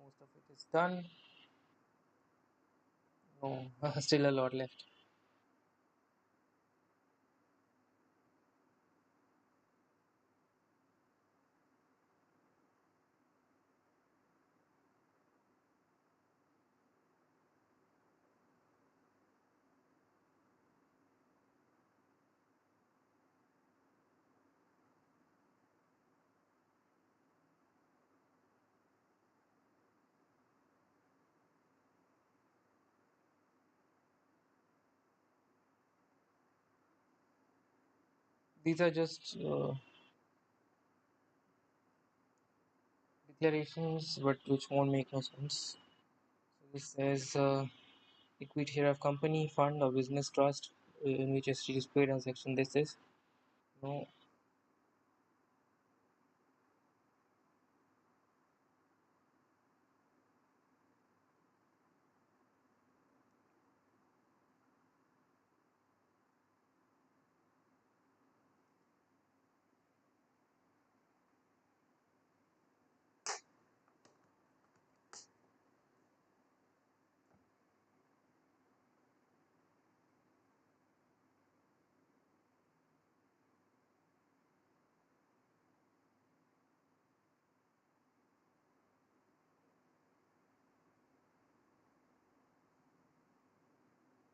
Most of it is done. No, still a lot left. These are just declarations, but which won't make no sense. So this says equity share of company, fund, or business trust in which ST is paid as section. This is no.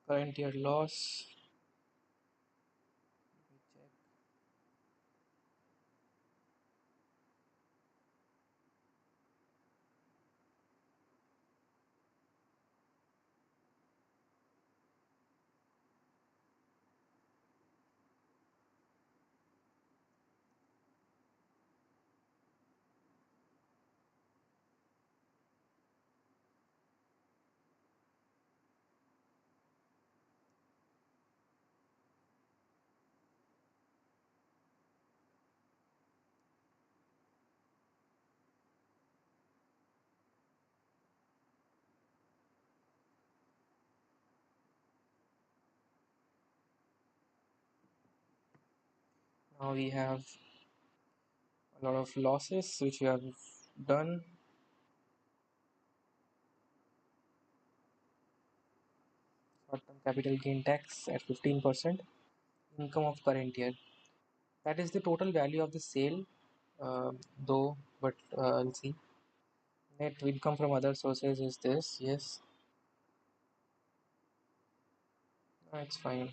Current year loss. Let me check. Now we have a lot of losses which we have done. Short-term capital gain tax at 15%. Income of current year. That is the total value of the sale, though. But let's see. Net income from other sources is this. Yes, that's fine.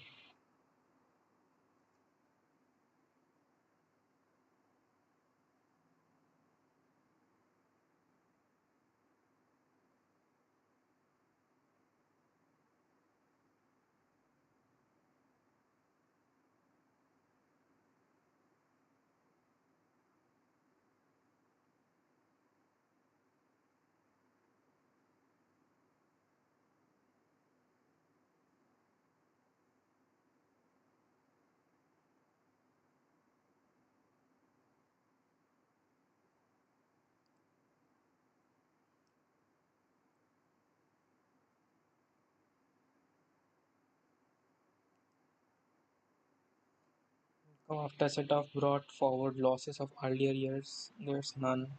After set-off brought forward losses of earlier years, there's none.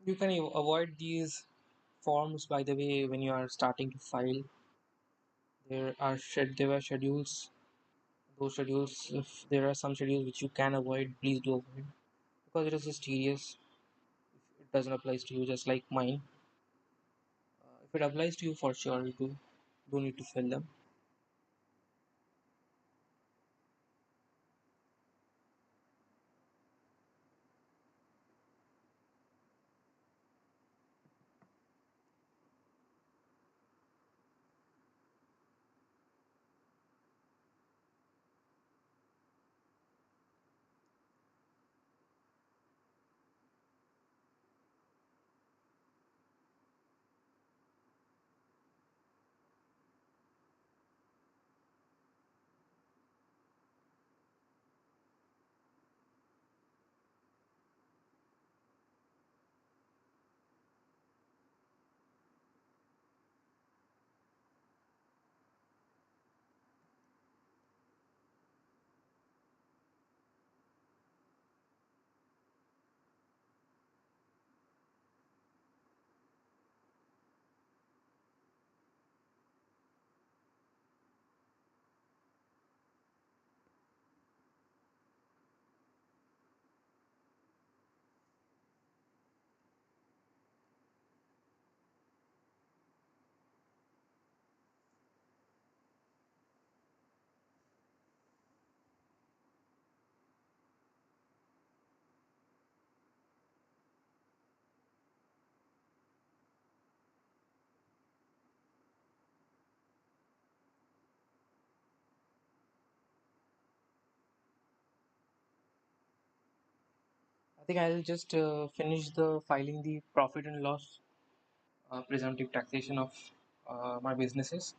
You can avoid these forms, by the way, when you are starting to file. There were schedules. Those schedules, if there are some schedules which you can avoid, please do avoid because it is just tedious. It doesn't apply to you, just like mine. If it applies to you, for sure, you do need to fill them. I think I'll just finish the filing the profit and loss presumptive taxation of my businesses.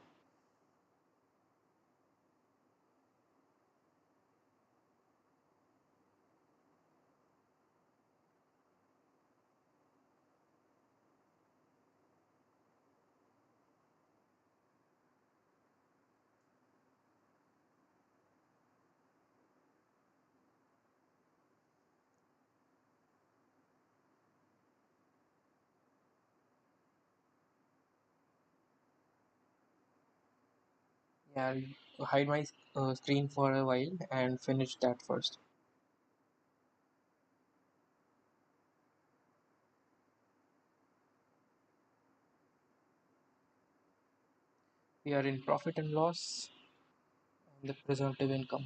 Yeah, I'll hide my screen for a while and finish that first. We are in profit and loss and the presumptive income.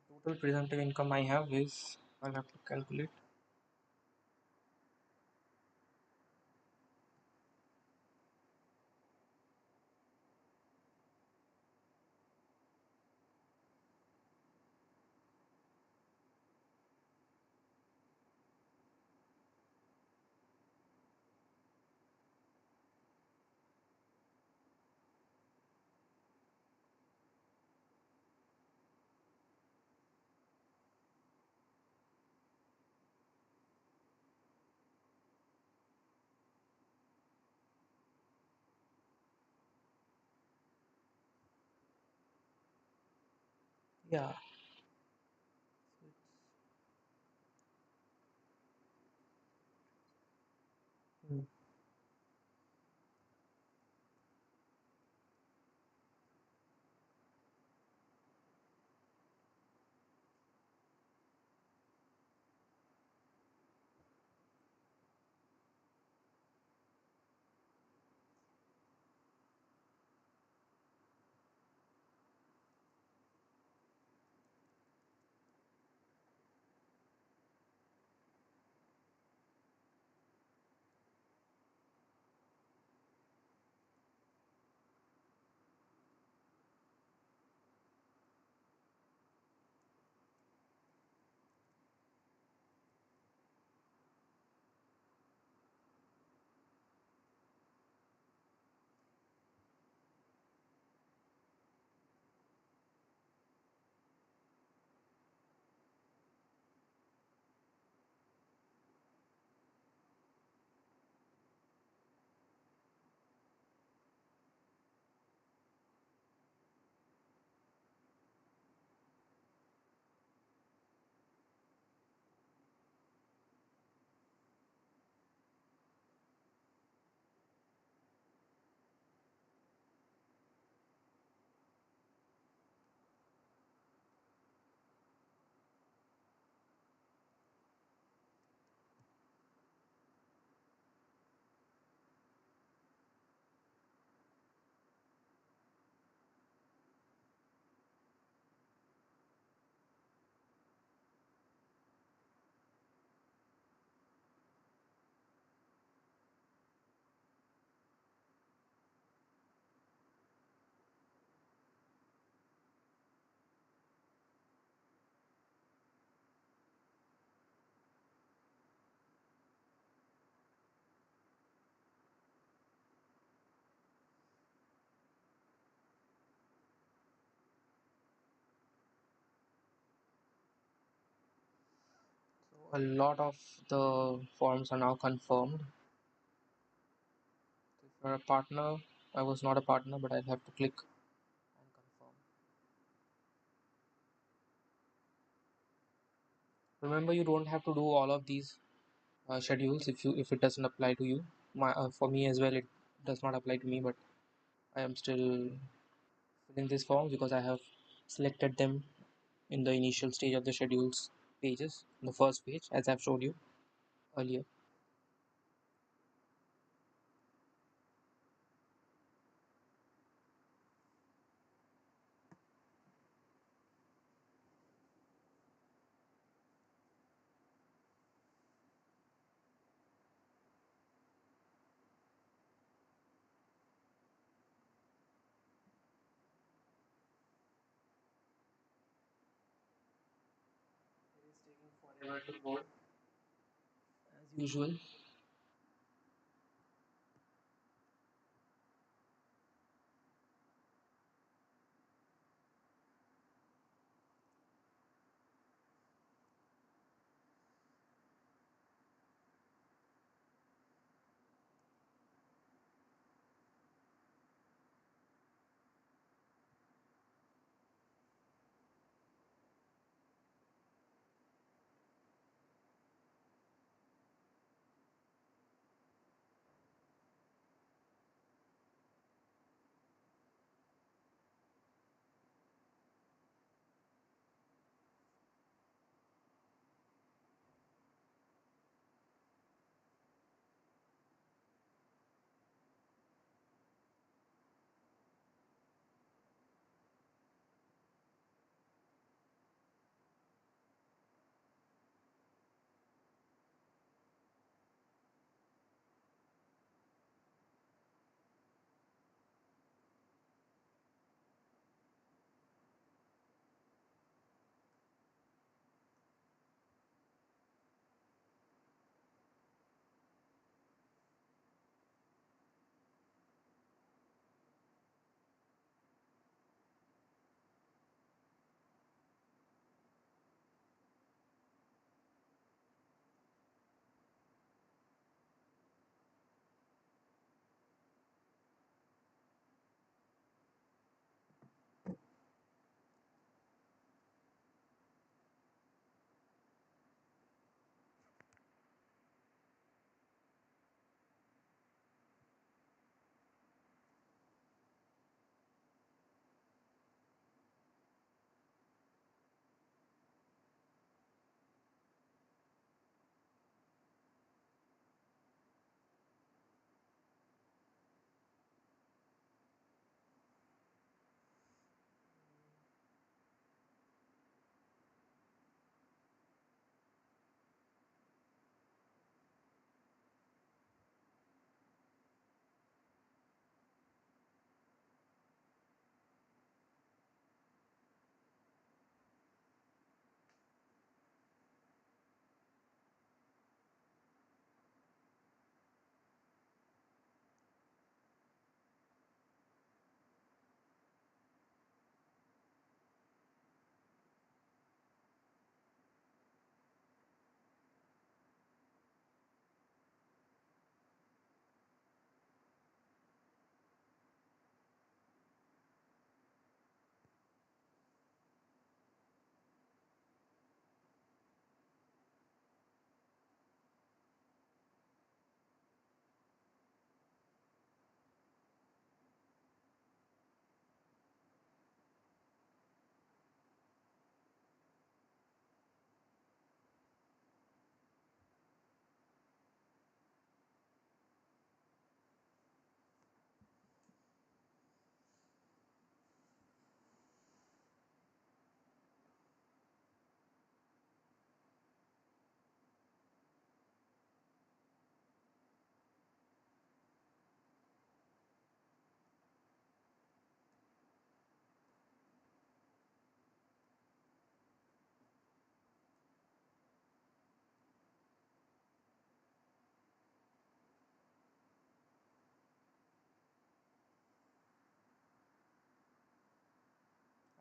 Total presumptive income I have is, I'll have to calculate. Yeah. Hmm. So a lot of the forms are now confirmed. If you're a partner, I was not a partner, but I'll have to click and confirm. Remember, you don't have to do all of these schedules if it doesn't apply to you. For me as well, it does not apply to me, but I am still filling these forms because I have selected them in the initial stage of the schedules pages, the first page, as I've showed you earlier. It is taking forever to load, as usual.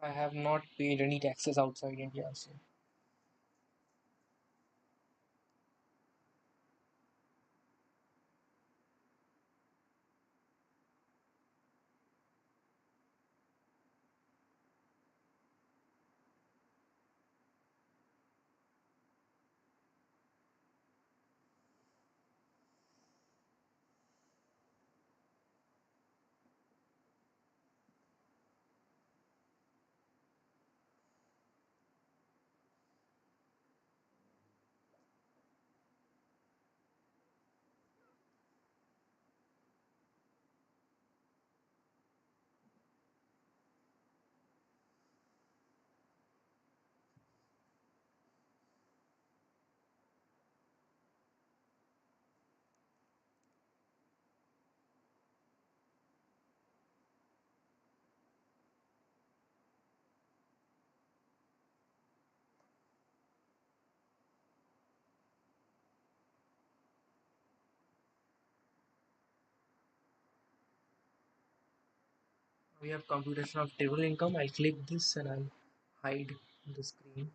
I have not paid any taxes outside India, so we have computation of table income. I'll click this and I'll hide the screen.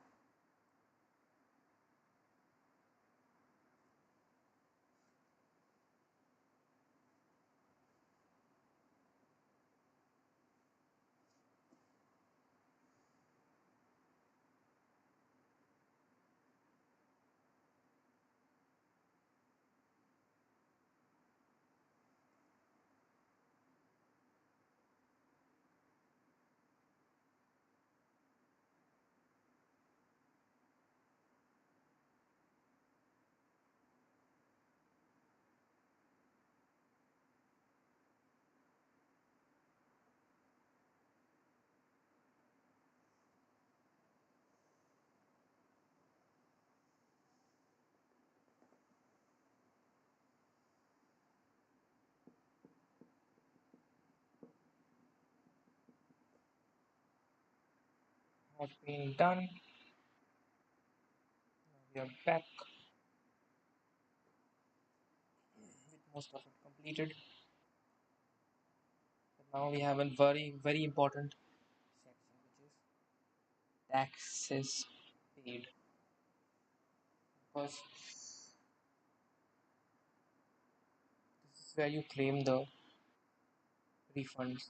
Has been done. We are back with most of it completed. But now we have a very important section, which is taxes paid. Because this is where you claim the refunds.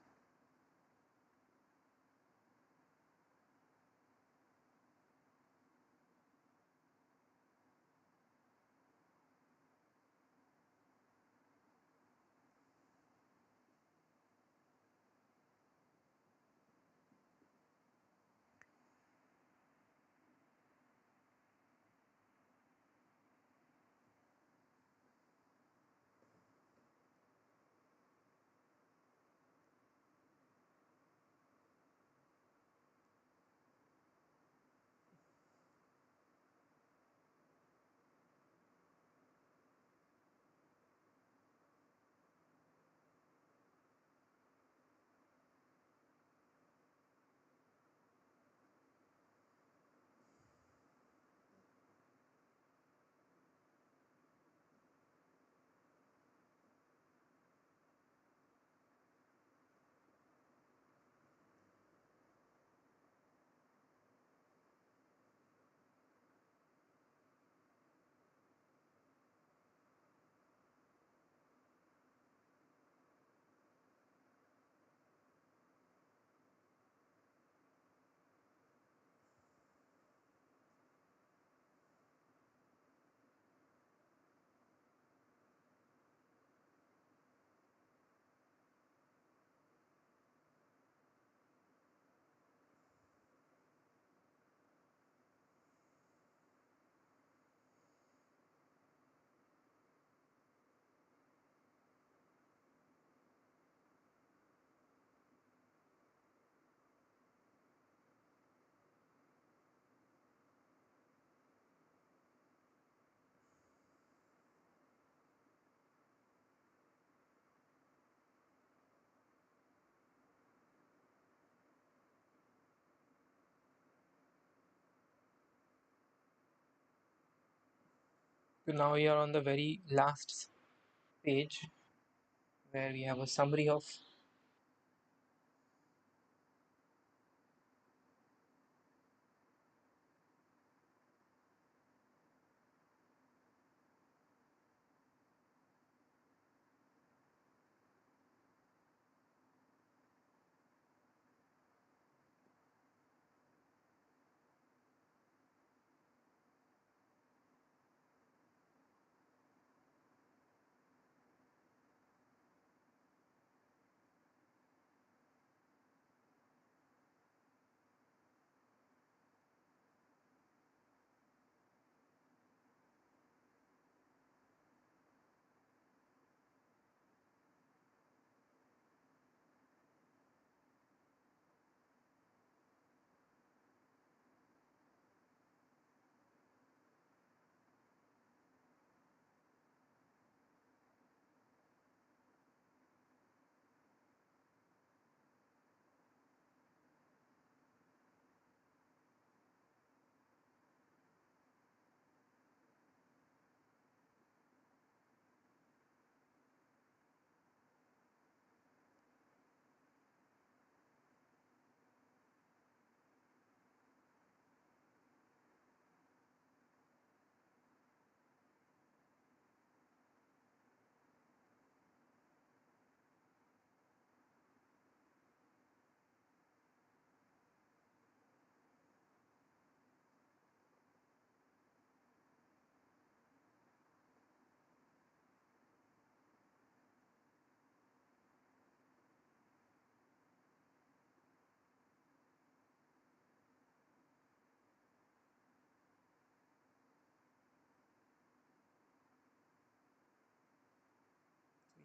So now we are on the very last page where we have a summary of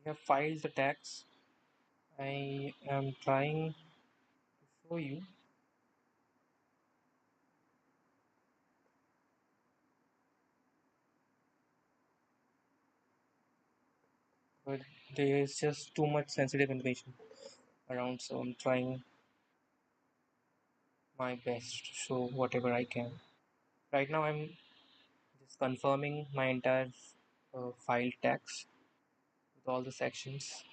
I have filed the tax. I am trying to show you, but there is just too much sensitive information around, so I'm trying my best to show whatever I can. Right now, I'm just confirming my entire file tax with all the sections.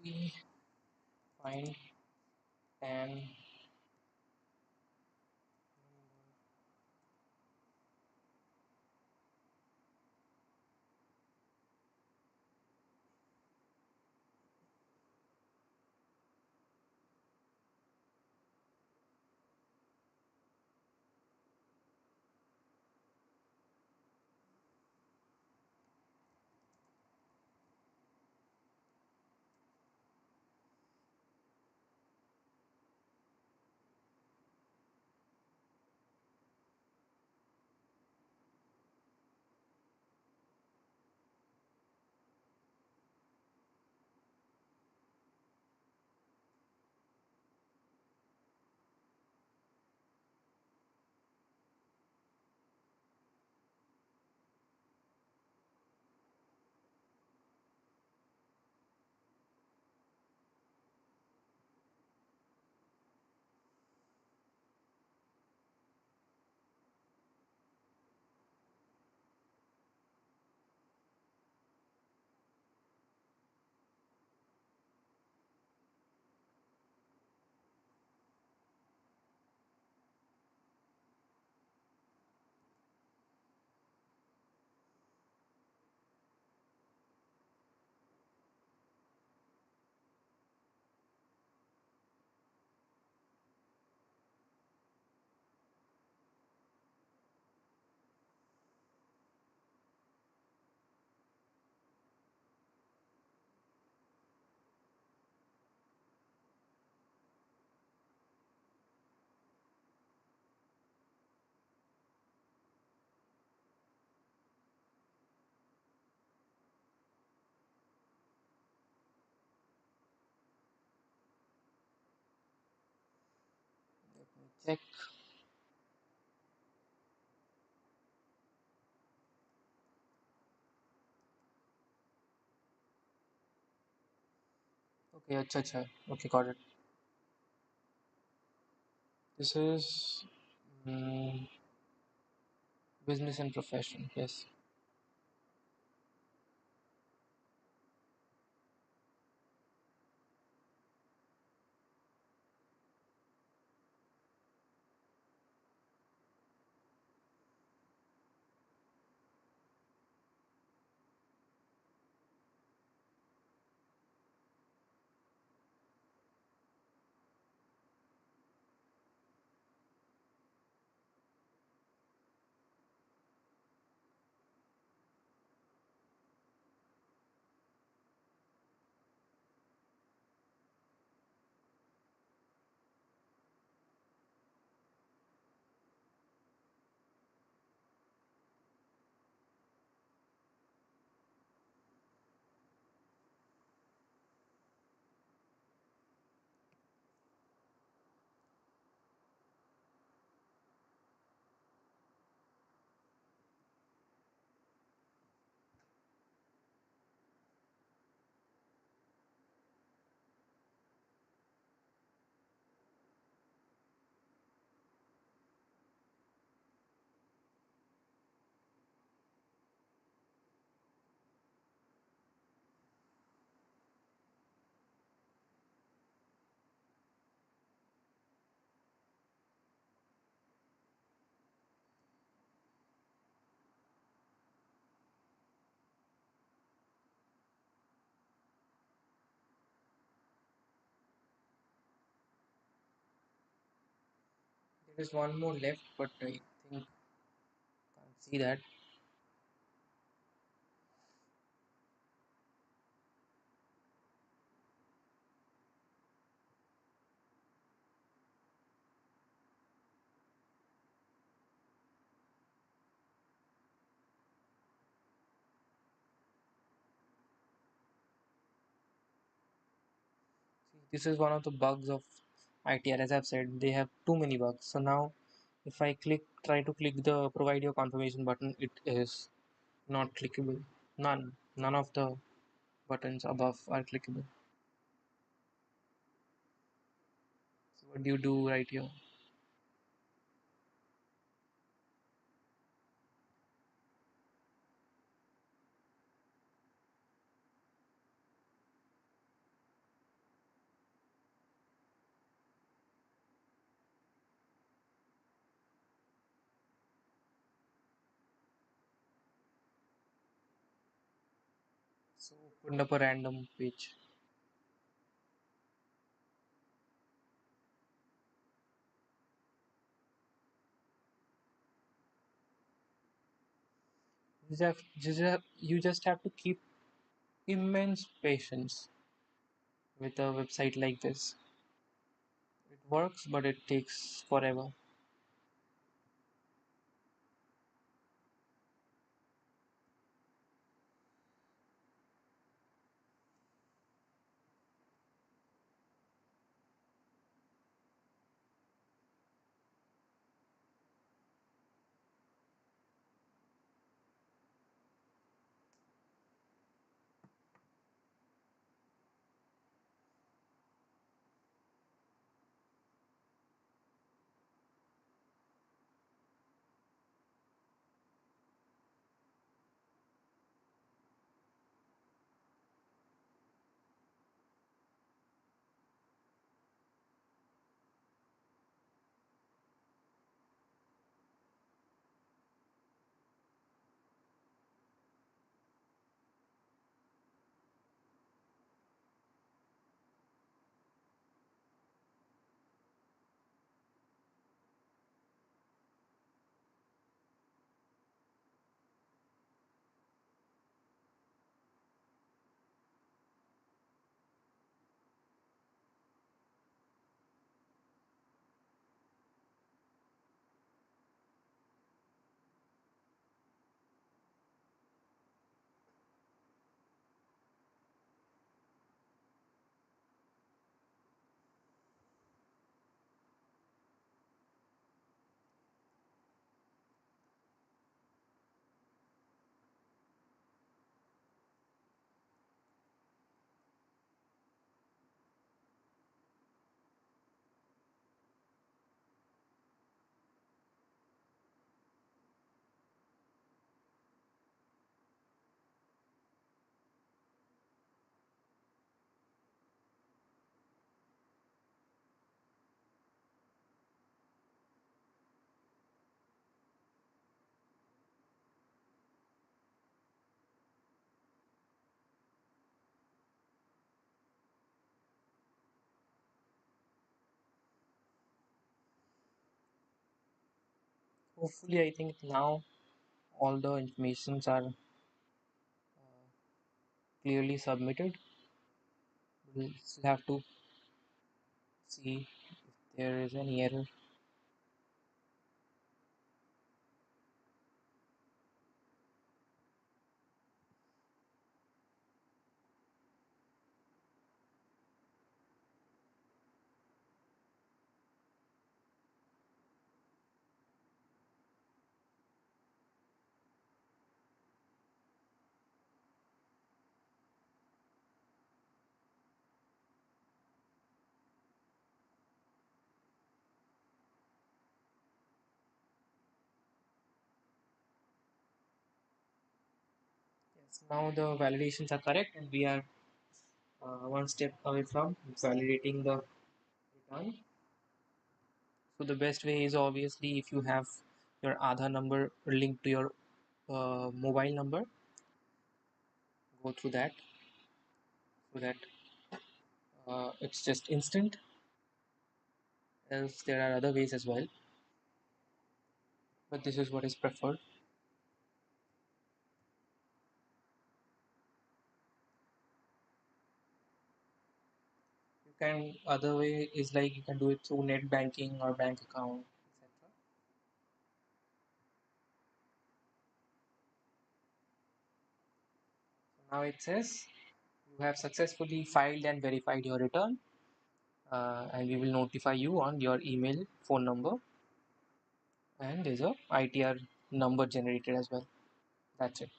We find and let me check. Okay, acha, acha. Okay, got it. This is business and profession. Yes. There's one more left, but I think can't see that. See, this is one of the bugs of ITR. As I've said, they have too many bugs. So now, if I try to click the provide your confirmation button, it is not clickable. None of the buttons above are clickable. So what do you do right here? So open up a random page. You just have to keep immense patience with a website like this. It works, but it takes forever. Hopefully, I think now all the informations are clearly submitted. We'll still have to see if there is any error. Yes, now the validations are correct, and we are one step away from validating the return. So the best way is obviously if you have your Aadhaar number linked to your mobile number, go through that so that it's just instant. Else there are other ways as well. but this is what is preferred. You can other way is like you can do it through net banking or bank account, etc. So now it says you have successfully filed and verified your return, and we will notify you on your email, phone number, and there's a ITR number generated as well. That's it.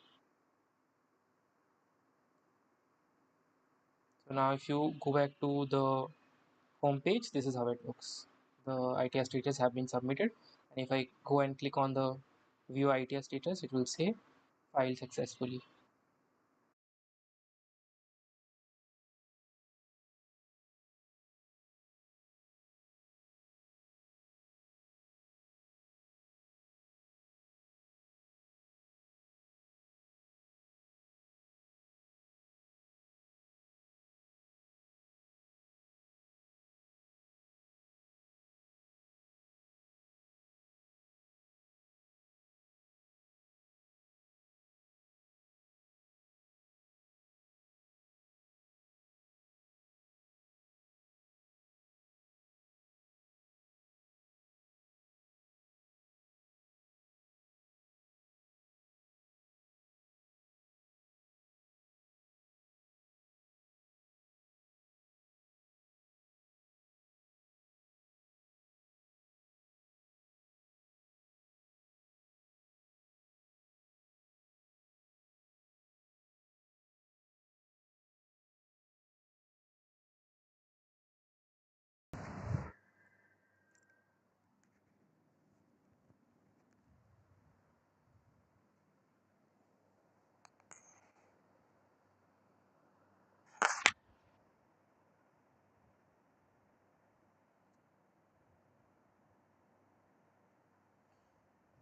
So now if you go back to the home page, this is how it looks. The ITR status have been submitted, and if I go and click on the view ITR status, it will say file successfully.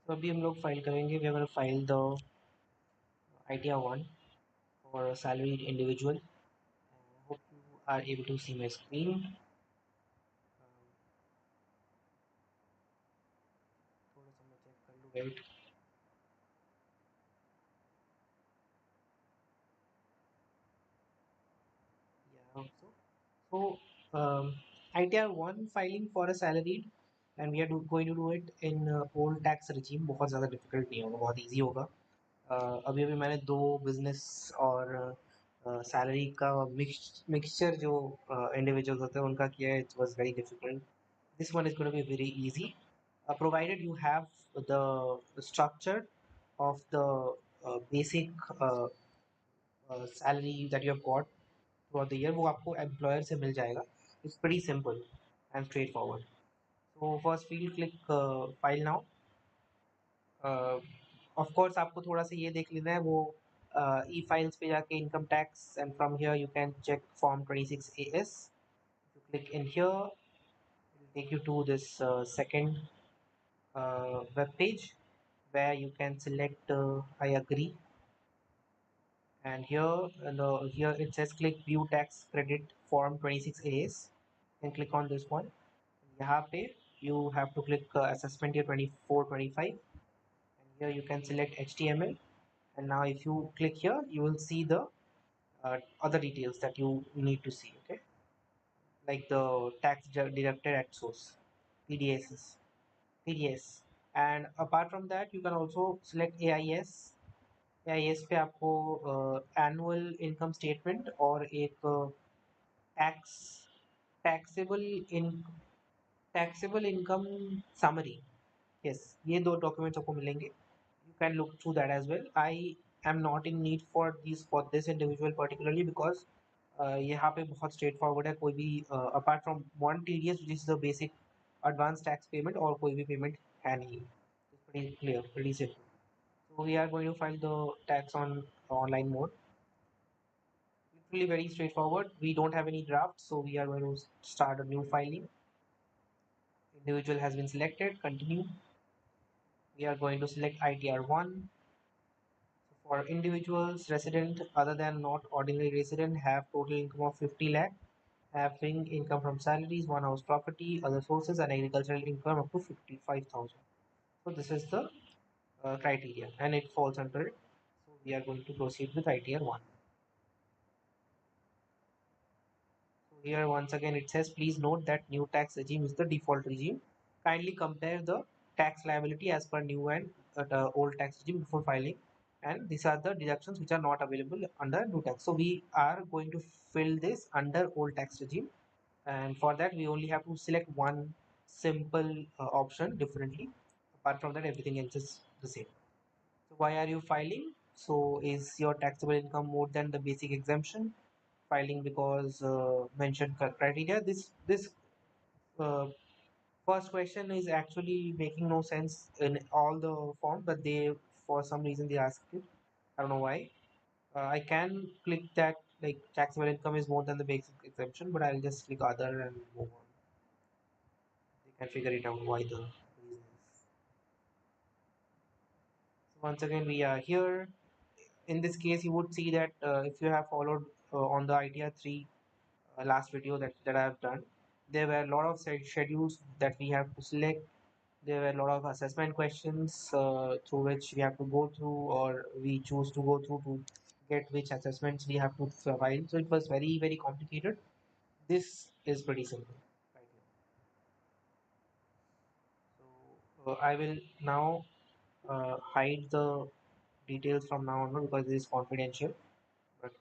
तो अभी हम लोग file करेंगे. We are going to file the ITR 1 for a salaried individual. Hope you are able to see my screen. थोड़ा सा मैं check कर लूँ. Wait. Yeah. So ITR 1 filing for a salaried, and we are going to do it in old tax regime. बहुत ज़्यादा difficult नहीं होगा, बहुत easy होगा. अभी अभी मैंने दो बिजनेस और सैलरी का मिक्सचर जो इंडिविजुअल्स होते हैं उनका किया है. It was very difficult. This one is going to be very easy, provided you have the structure of the basic salary that you have got throughout the year. वो आपको employer से मिल जाएगा. It's pretty simple and straightforward. So first we'll click file now. Of course आपको थोड़ा सा ये देख लेना है वो ई फाइल्स पे जाके income tax, and from here you can check form 26AS. you click in here, it will take you to this second web page where you can select I agree, and here it says click view tax credit form 26AS, and click on this one. यहाँ पे you have to click assessment year 24-25, and here you can select HTML. And now if you click here you will see the other details that you need to see. Okay, like the tax deducted at source, TDS. And apart from that you can also select AIS पे आपको annual income statement और एक tax taxable in taxable income summary. Yes, ये दो documents आपको मिलेंगे. You can look through that as well. I am not in need for these for this individual particularly because यहाँ पे बहुत स्ट्रेट फॉरवर्ड है. कोई भी apart from one TDS which is the basic advance tax payment, और कोई भी payment है नहीं. It's pretty clear, pretty simple. So we are going to file the tax on online mode. Literally very straightforward. We don't have any draft, so we are going to start a new filing. Individual has been selected. Continue. We are going to select ITR 1. For individuals, resident other than not ordinary resident have total income of 50 lakh, having income from salaries, one house property, other sources, and agricultural income up to 55,000. So this is the criteria and it falls under it. So we are going to proceed with ITR 1. So here once again it says please note that new tax regime is the default regime. Kindly compare the tax liability as per new and the old tax regime before filing, and these are the deductions which are not available under new tax. So we are going to fill this under old tax regime, and for that we only have to select one simple option differently. Apart from that everything else is the same. So why are you filing? So is your taxable income more than the basic exemption? Filing because mentioned criteria. This uh, first question is actually making no sense in all the forms, but they for some reason they asked it. I don't know why. I can click that like taxable income is more than the basic exemption, but I'll just click other and move on. They can figure it out why the reason is. So once again, we are here. In this case, you would see that if you have followed on the ITR 3 last video that I have done, there were a lot of schedules that we have to select. There were a lot of assessment questions through which we have to go through, or we choose to go through to get which assessments we have to file. So it was very, very complicated. This is pretty simple right here. So I will now hide the details from now on because this is confidential. But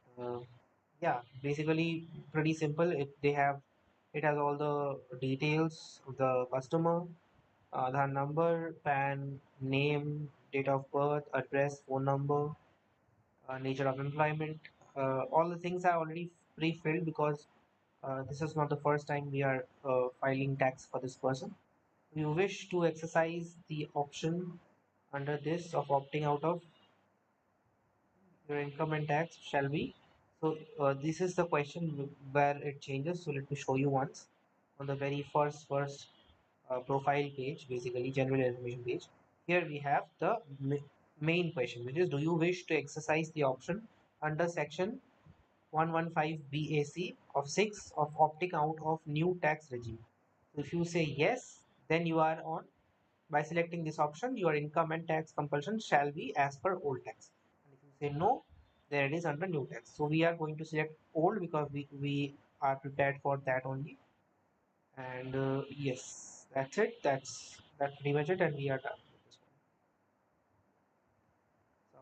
yeah, basically pretty simple. It has all the details of the customer, Aadhaar number, PAN, name, date of birth, address, phone number, nature of employment. All the things are already pre-filled because this is not the first time we are filing tax for this person. You wish to exercise the option under this of opting out of your income and tax shall be. So this is the question where it changes. So let me show you once on the very first profile page, basically general information page. Here we have the main question, which is do you wish to exercise the option under section 115 BAC of 6 of opting out of new tax regime. So if you say yes, then you are on. By selecting this option, your income and tax compulsion shall be as per old tax. And if you say no, then it is under new tax. So we are going to select old because we are prepared for that only. And yes, that's it. That's pretty much it, and we are done with this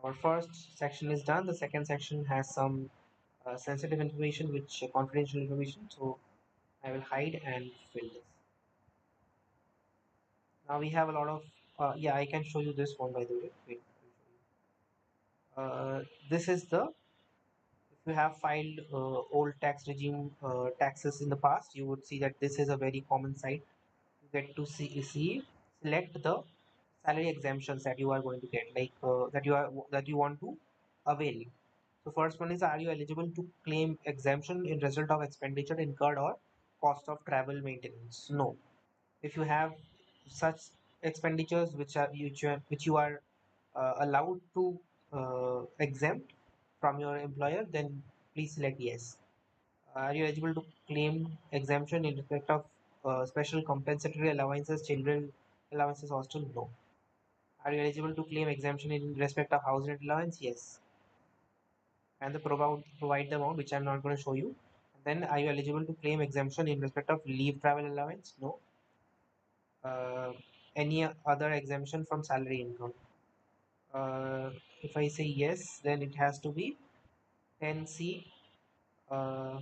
one. So our first section is done. The second section has some sensitive information, which confidential information. So I will hide and fill this. Now we have a lot of yeah. I can show you this one by the way. Wait, I'll show you. This is the if you have filed old tax regime taxes in the past, you would see that this is a very common site. You get to see select the salary exemptions that you are going to get, like that you want to avail. So first one is are you eligible to claim exemption in result of expenditure incurred or cost of travel maintenance? No. If you have such expenditures which you are allowed to exempt from your employer, then please select yes. Are you eligible to claim exemption in respect of special compensatory allowances, children allowances, hostel? No. Are you eligible to claim exemption in respect of house rent allowance? Yes. And the provide the amount which I'm not going to show you. Then are you eligible to claim exemption in respect of leave travel allowance? No. uh, any other exemption from salary income. Uh, if I say yes, then it has to be 10C, uh,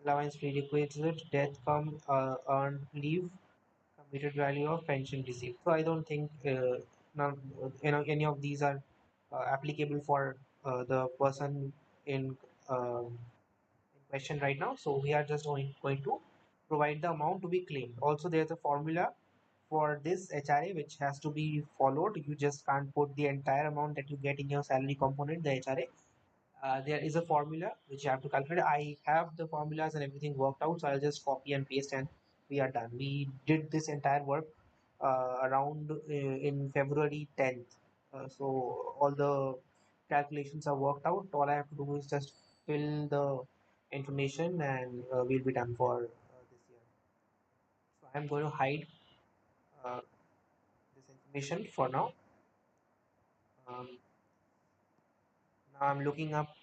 allowance prerequisite, death come, earned leave, computed value of pension received. So I don't think any of these are applicable for the person in question right now. So we are just going to provide the amount to be claimed. Also, there's a formula for this HRA which has to be followed. You just can't put the entire amount that you get in your salary component, the HRA. There is a formula which you have to calculate. I have the formulas and everything worked out, so I'll just copy and paste and we are done. We did this entire work around in February 10th. So all the calculations are worked out. All I have to do is just fill the information and we'll be done for this year. So I'm going to hide uh, this information. information for now. Um, Now I'm looking up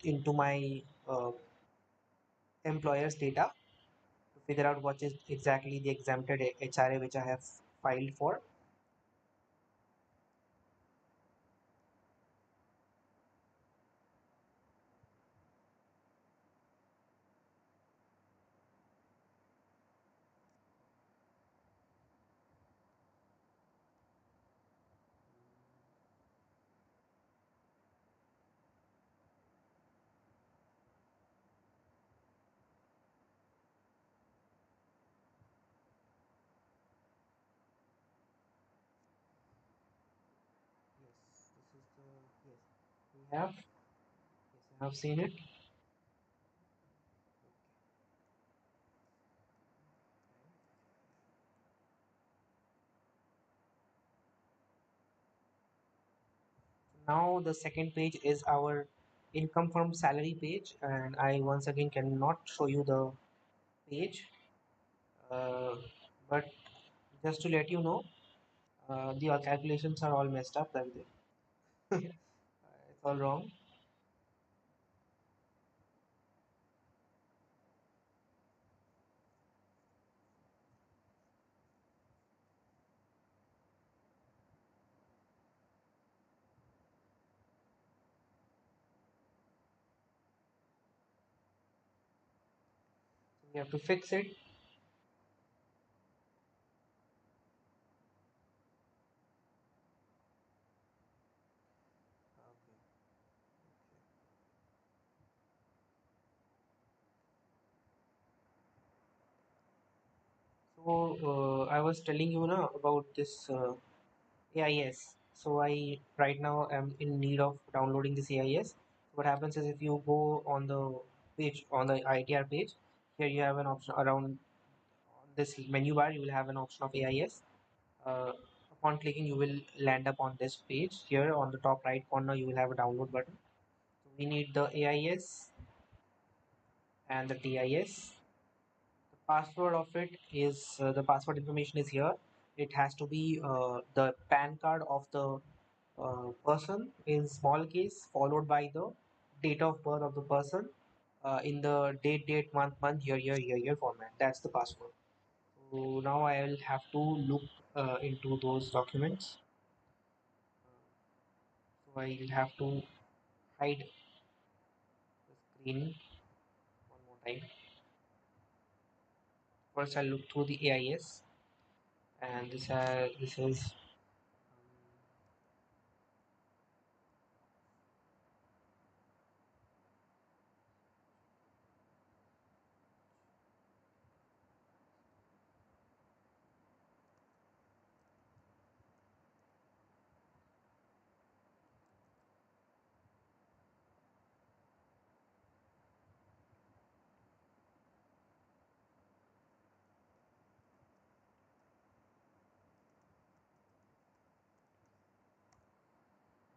into my employer's data to figure out what is exactly the exempted HRA which I have filed for. Yes, this is the yes. We have yes, I have seen it. Now the second page is our income from salary page, and I once again cannot show you the page, uh, but just to let you know, the calculations are all messed up. Everything it's all wrong. So we have to fix it. Okay. So I was telling you now about this AIS. So I right now am in need of downloading this AIS. What happens is if you go on the page on the ITR page, here you have an option around on this menu bar. You will have an option of AIS. Uh, Upon clicking, you will land up on this page. Here on the top right corner, you will have a download button. So we need the AIS and the TIS. The password of it is the password information is here. It has to be the PAN card of the person in small case followed by the date of birth of the person in the date, month, year format. That's the password. So now I will have to look into those documents. So I will have to hide the screen one more time. First, I'll look through the AIS, and this is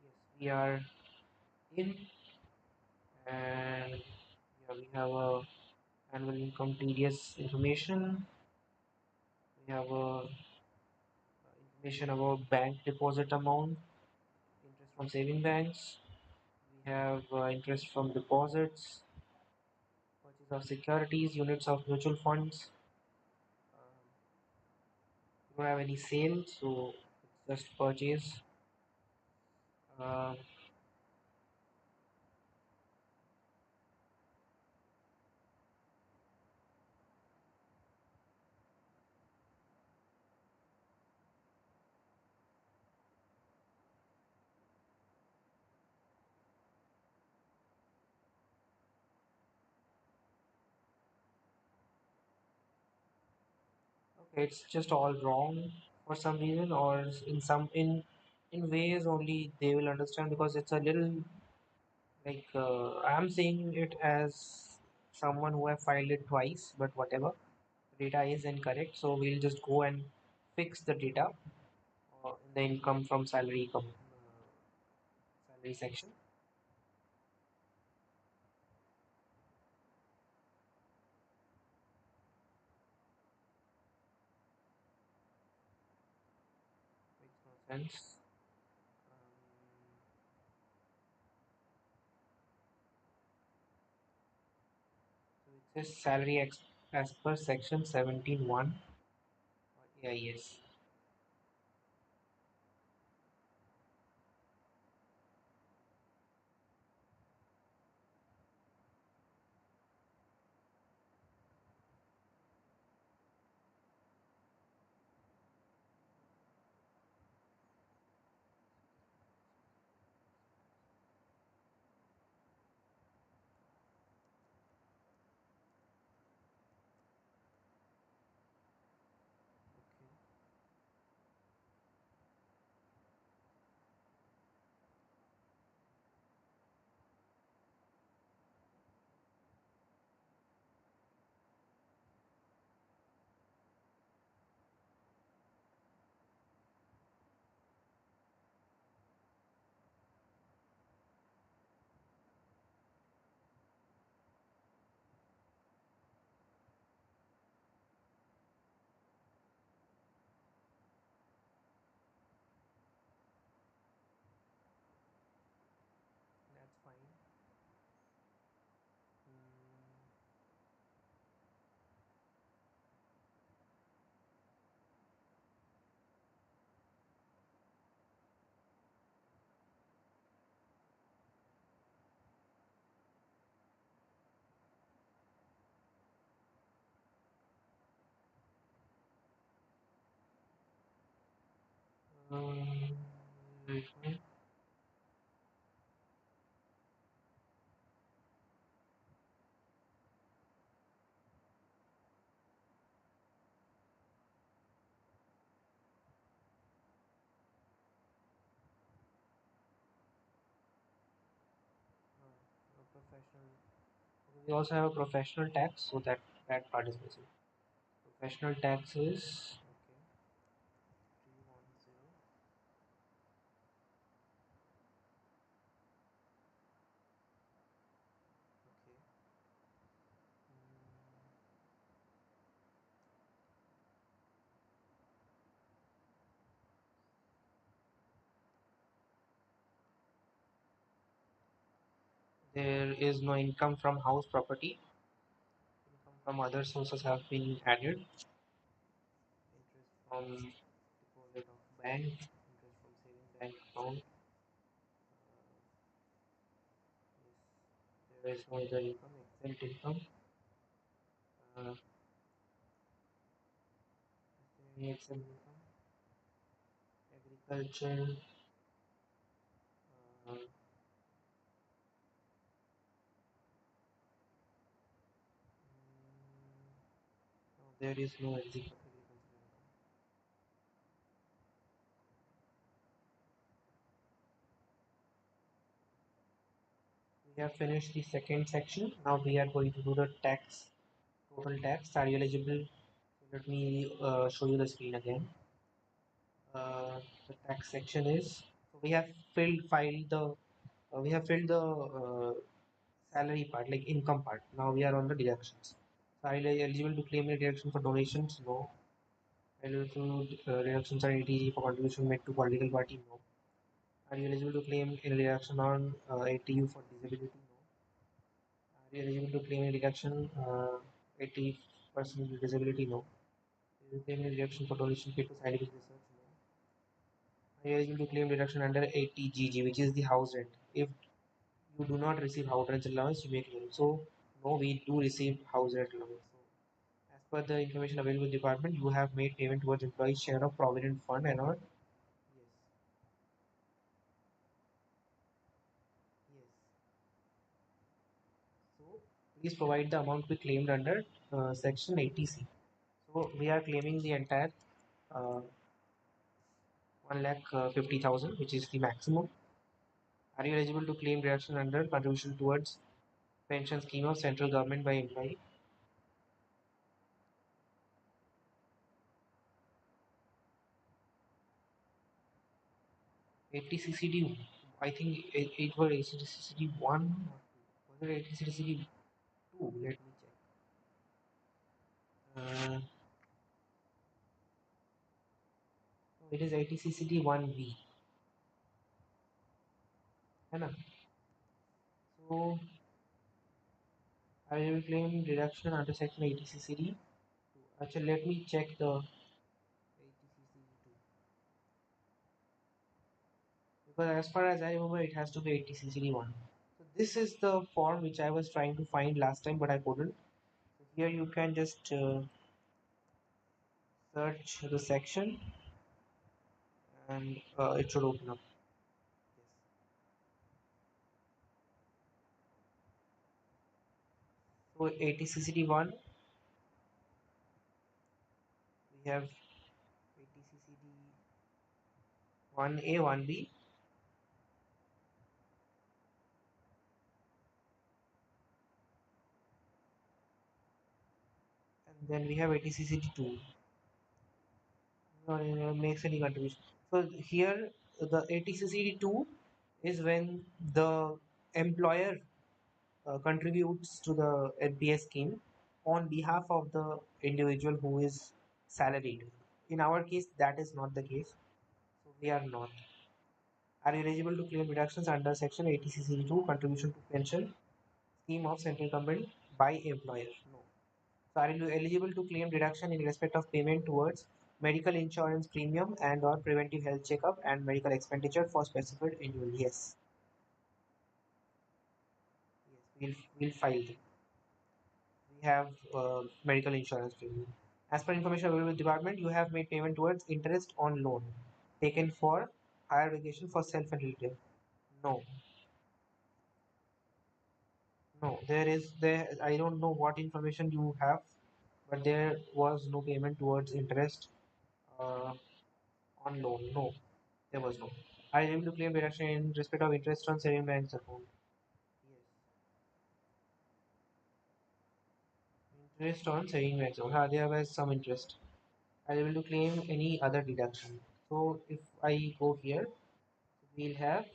yes, we are in, and yeah, we have a annual income TDS information. We have information about bank deposit amount, interest from saving banks. We have interest from deposits, purchase of securities, units of mutual funds. We don't have any sale, so it's just purchase. Uh, okay, it's just all wrong for some reason, or in ways only they will understand because it's a little like I'm saying it as someone who have filed it twice, but whatever. Data is incorrect, so we'll just go and fix the data in the income from salary section. sense. So it says salary as per section 17(1) AIS. That's fine. Very fine. Professional. We also have a professional tax, so that part is missing. Professional tax is okay. 310. Okay. There is no income from house property. Income from other sources have been added. Interest from deposit of bank. Interest from saving bank account. Yes. There is no other income except income. Uh, except income. Agriculture. Uh, no, there is no agriculture income. We have finished the second section. Now we are going to do the tax, total tax. Are you eligible? So let me show you the screen again. The tax section is, so we have filled the salary part, like income part. Now we are on the deductions. So are you eligible to claim a deduction for donations? No. Eligible to deductions on ATG for contribution made to political party? No. Are you eligible to claim any deduction on ATU for disability? No. Are you eligible to claim a deduction 80% disability? No. Are you claim a deduction for donation paid to scientific research? No. Are you eligible to claim deduction under 80GG, which is the house rent? If you do not receive house rent allowance, you may claim. So, no, we do receive house rent allowance. So, as per the information available in the department, you have made payment towards employee's share of provident fund and all. Yes, yes. So, please provide the amount we claimed under section 80C. So, we are claiming the entire 1,50,000, which is the maximum. Are you eligible to claim reduction under contribution towards pension scheme of central government by employee? 80 CCD. I think it was 80 CCD 1 or 2. Was it 80 CCD 2? Let me check. It is 80 1B, है ना? So I will claim deduction under section 80 Actually, let me check the 80 because as far as I remember, it has to be 80 1. So this is the form which I was trying to find last time, but I couldn't. So here you can just search the section and it should open up. Yes. So 80 we have 80 1A, 1B, and then we have 80 2. Makes any contribution. So here the 80 2 is when the employer contributes to the NPS scheme on behalf of the individual who is salaried. In our case, that is not the case. So we are not. Are you eligible to claim reductions under Section 80 2 contribution to pension scheme of central government by employer? No. So are you eligible to claim deduction in respect of payment towards medical insurance premium and or preventive health checkup and medical expenditure for specified individual? Yes. Yes, we'll file them. We have medical insurance premium. As per information available with department, you have made payment towards interest on loan taken for higher education for self and relative. No, no, there. I don't know what information you have, but there was no payment towards interest uh, on loan. No, there was no. I am able to claim deduction in respect of interest on saving banks account. Yes, interest on saving banks account. There was some interest. I am able to claim any other deduction. So if I go here, we'll have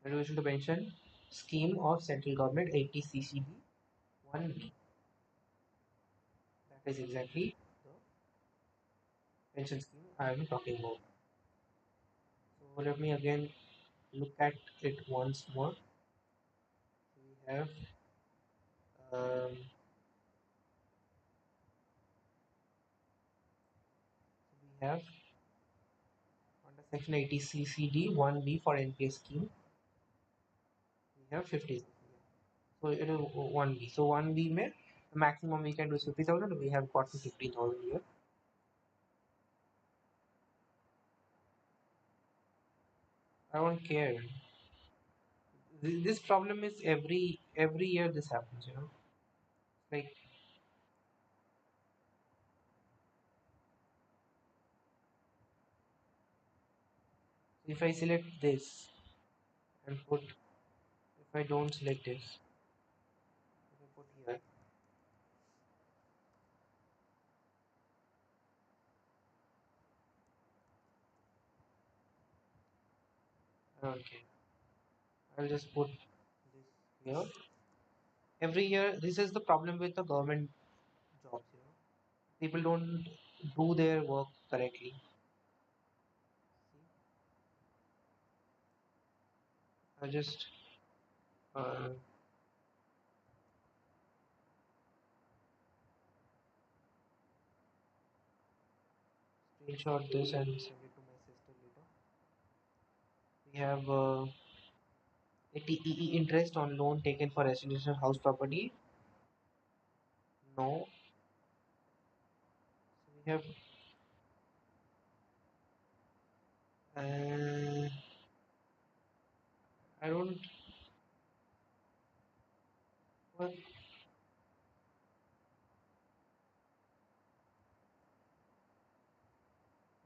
contribution to pension scheme of central government 80 1B. That is exactly the pension scheme I am talking about. So let me again look at it once more. We have um, we have under section 80 CCD 1B for NPS scheme we have 50. So it is 1B. So 1B may the maximum we can do is 50,000. We have got to 15,000 here. I don't care. This problem is every year this happens. Like if I select this and put if I don't select this, if I put here, okay, I'll just put this here. Every year, this is the problem with the government jobs. People don't do their work correctly. I just uh, screenshot this and send it to my sister later. We have ATEE interest on loan taken for residential house property. No. So we have uh, I don't. Well,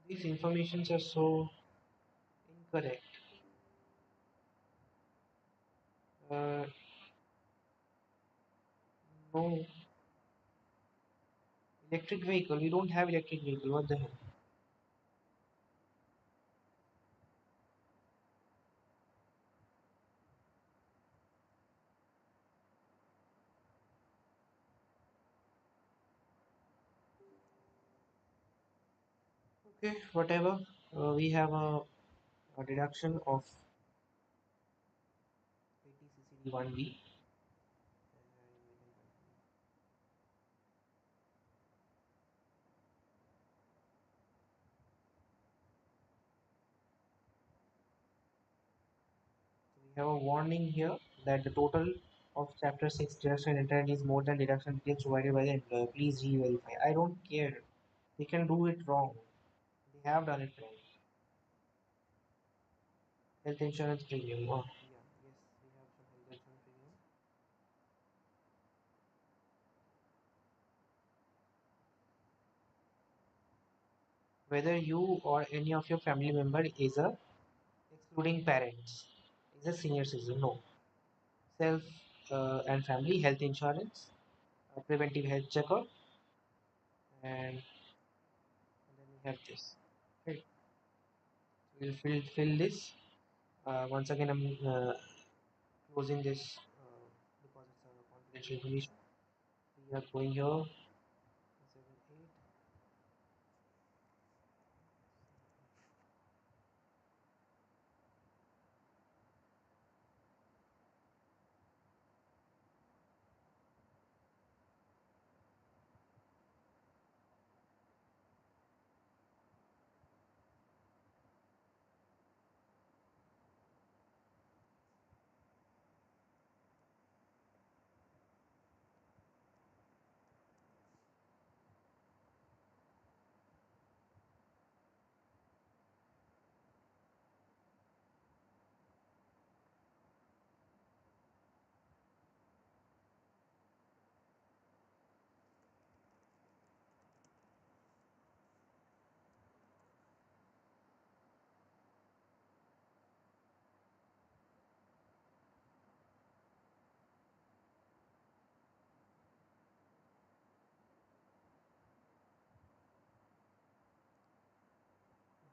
these informations are so incorrect. Uh, no electric vehicle. We don't have electric vehicle. What the hell? Okay, whatever. We have a deduction of 80 CCD1B. We have a warning here that the total of Chapter 6 deduction intended is more than deduction details provided by the employer. Please re-verify. I don't care. They can do it wrong. They have done it wrong. Health insurance premium. Oh, yeah. Yes, we have some health insurance premium. Whether you or any of your family member is a, excluding parents, is a senior citizen. No. Self and family health insurance, preventive health checkup, and then we have this. Okay. We'll fill this. Once again, I'm closing this because it's a confidential information. We are going here. 7, 8.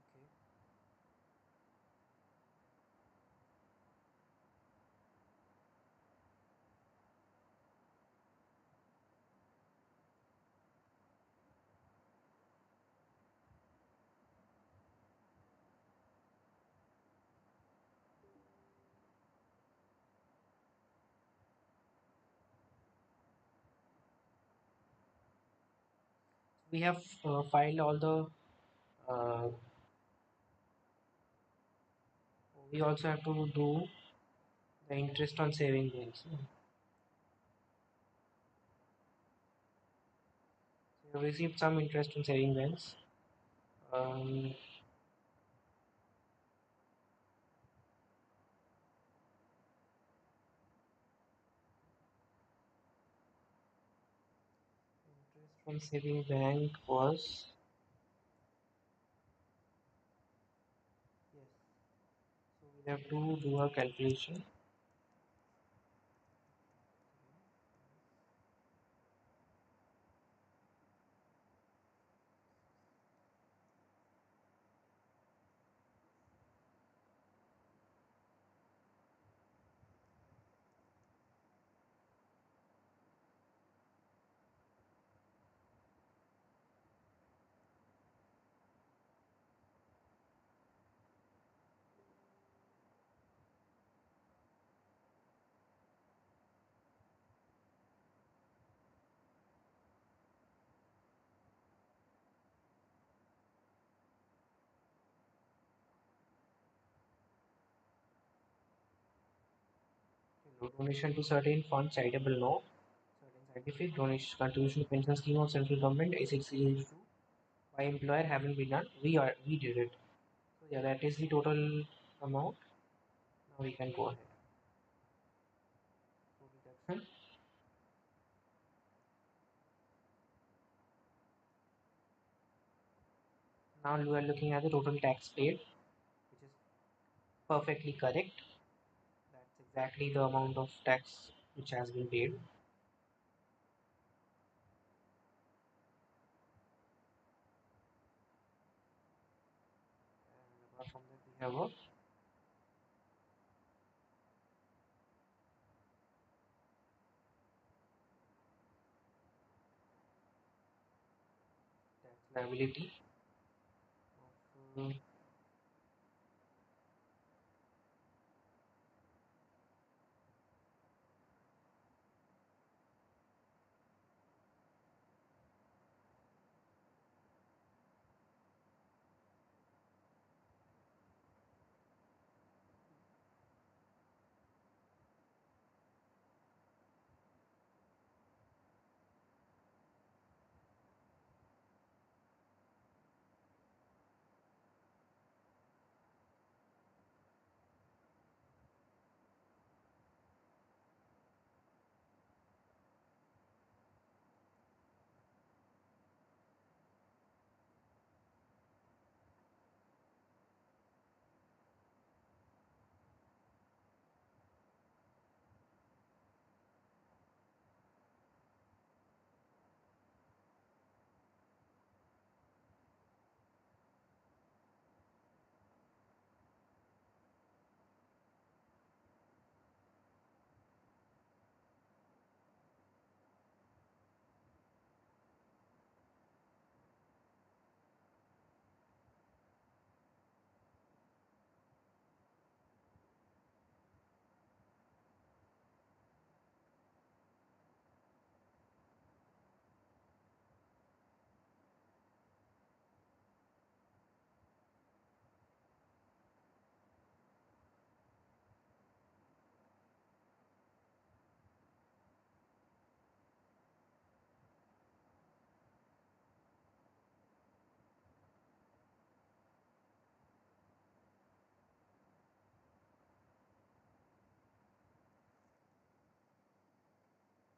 Okay. We have filed all the. Uh, we also have to do the interest on saving goals. So we have received some interest on saving banks. Um, interest from saving bank was, yes. So we have to do a calculation. Donation to certain funds charitable no. Certain scientific donation contribution to pension scheme of central government A6 by employer haven't been done. We did it. So yeah, that is the total amount. Now we can go ahead. So deduction. Now we are looking at the total tax paid, which is perfectly correct. That's exactly the amount of tax which has been paid. And apart from that, we have a tax liability Mm.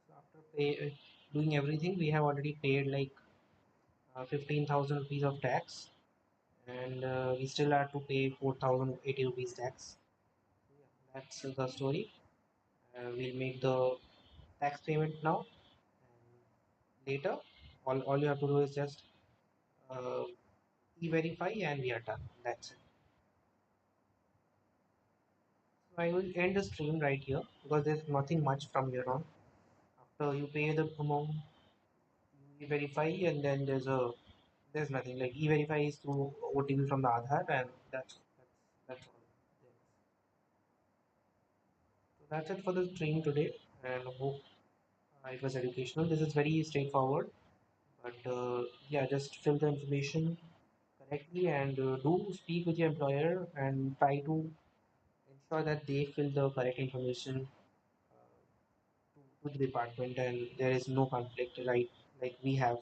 So after doing everything, we have already paid like 15,000 rupees of tax, and we still have to pay 4,080 rupees tax. So yeah, that's the story. We'll make the tax payment now, and later, all you have to do is just uh, e-verify, and we are done. That's it. So I will end the stream right here because there's nothing much from here on. After you pay the amount, you e-verify, and then there's nothing like e-verify is through OTP from the Aadhaar, and that's all. There is. So that's it for the stream today, and hope it was educational. This is very straightforward, but yeah, just fill the information correctly, and do speak with your employer and try to ensure that they fill the correct information to the department and there is no conflict, right? Like we have.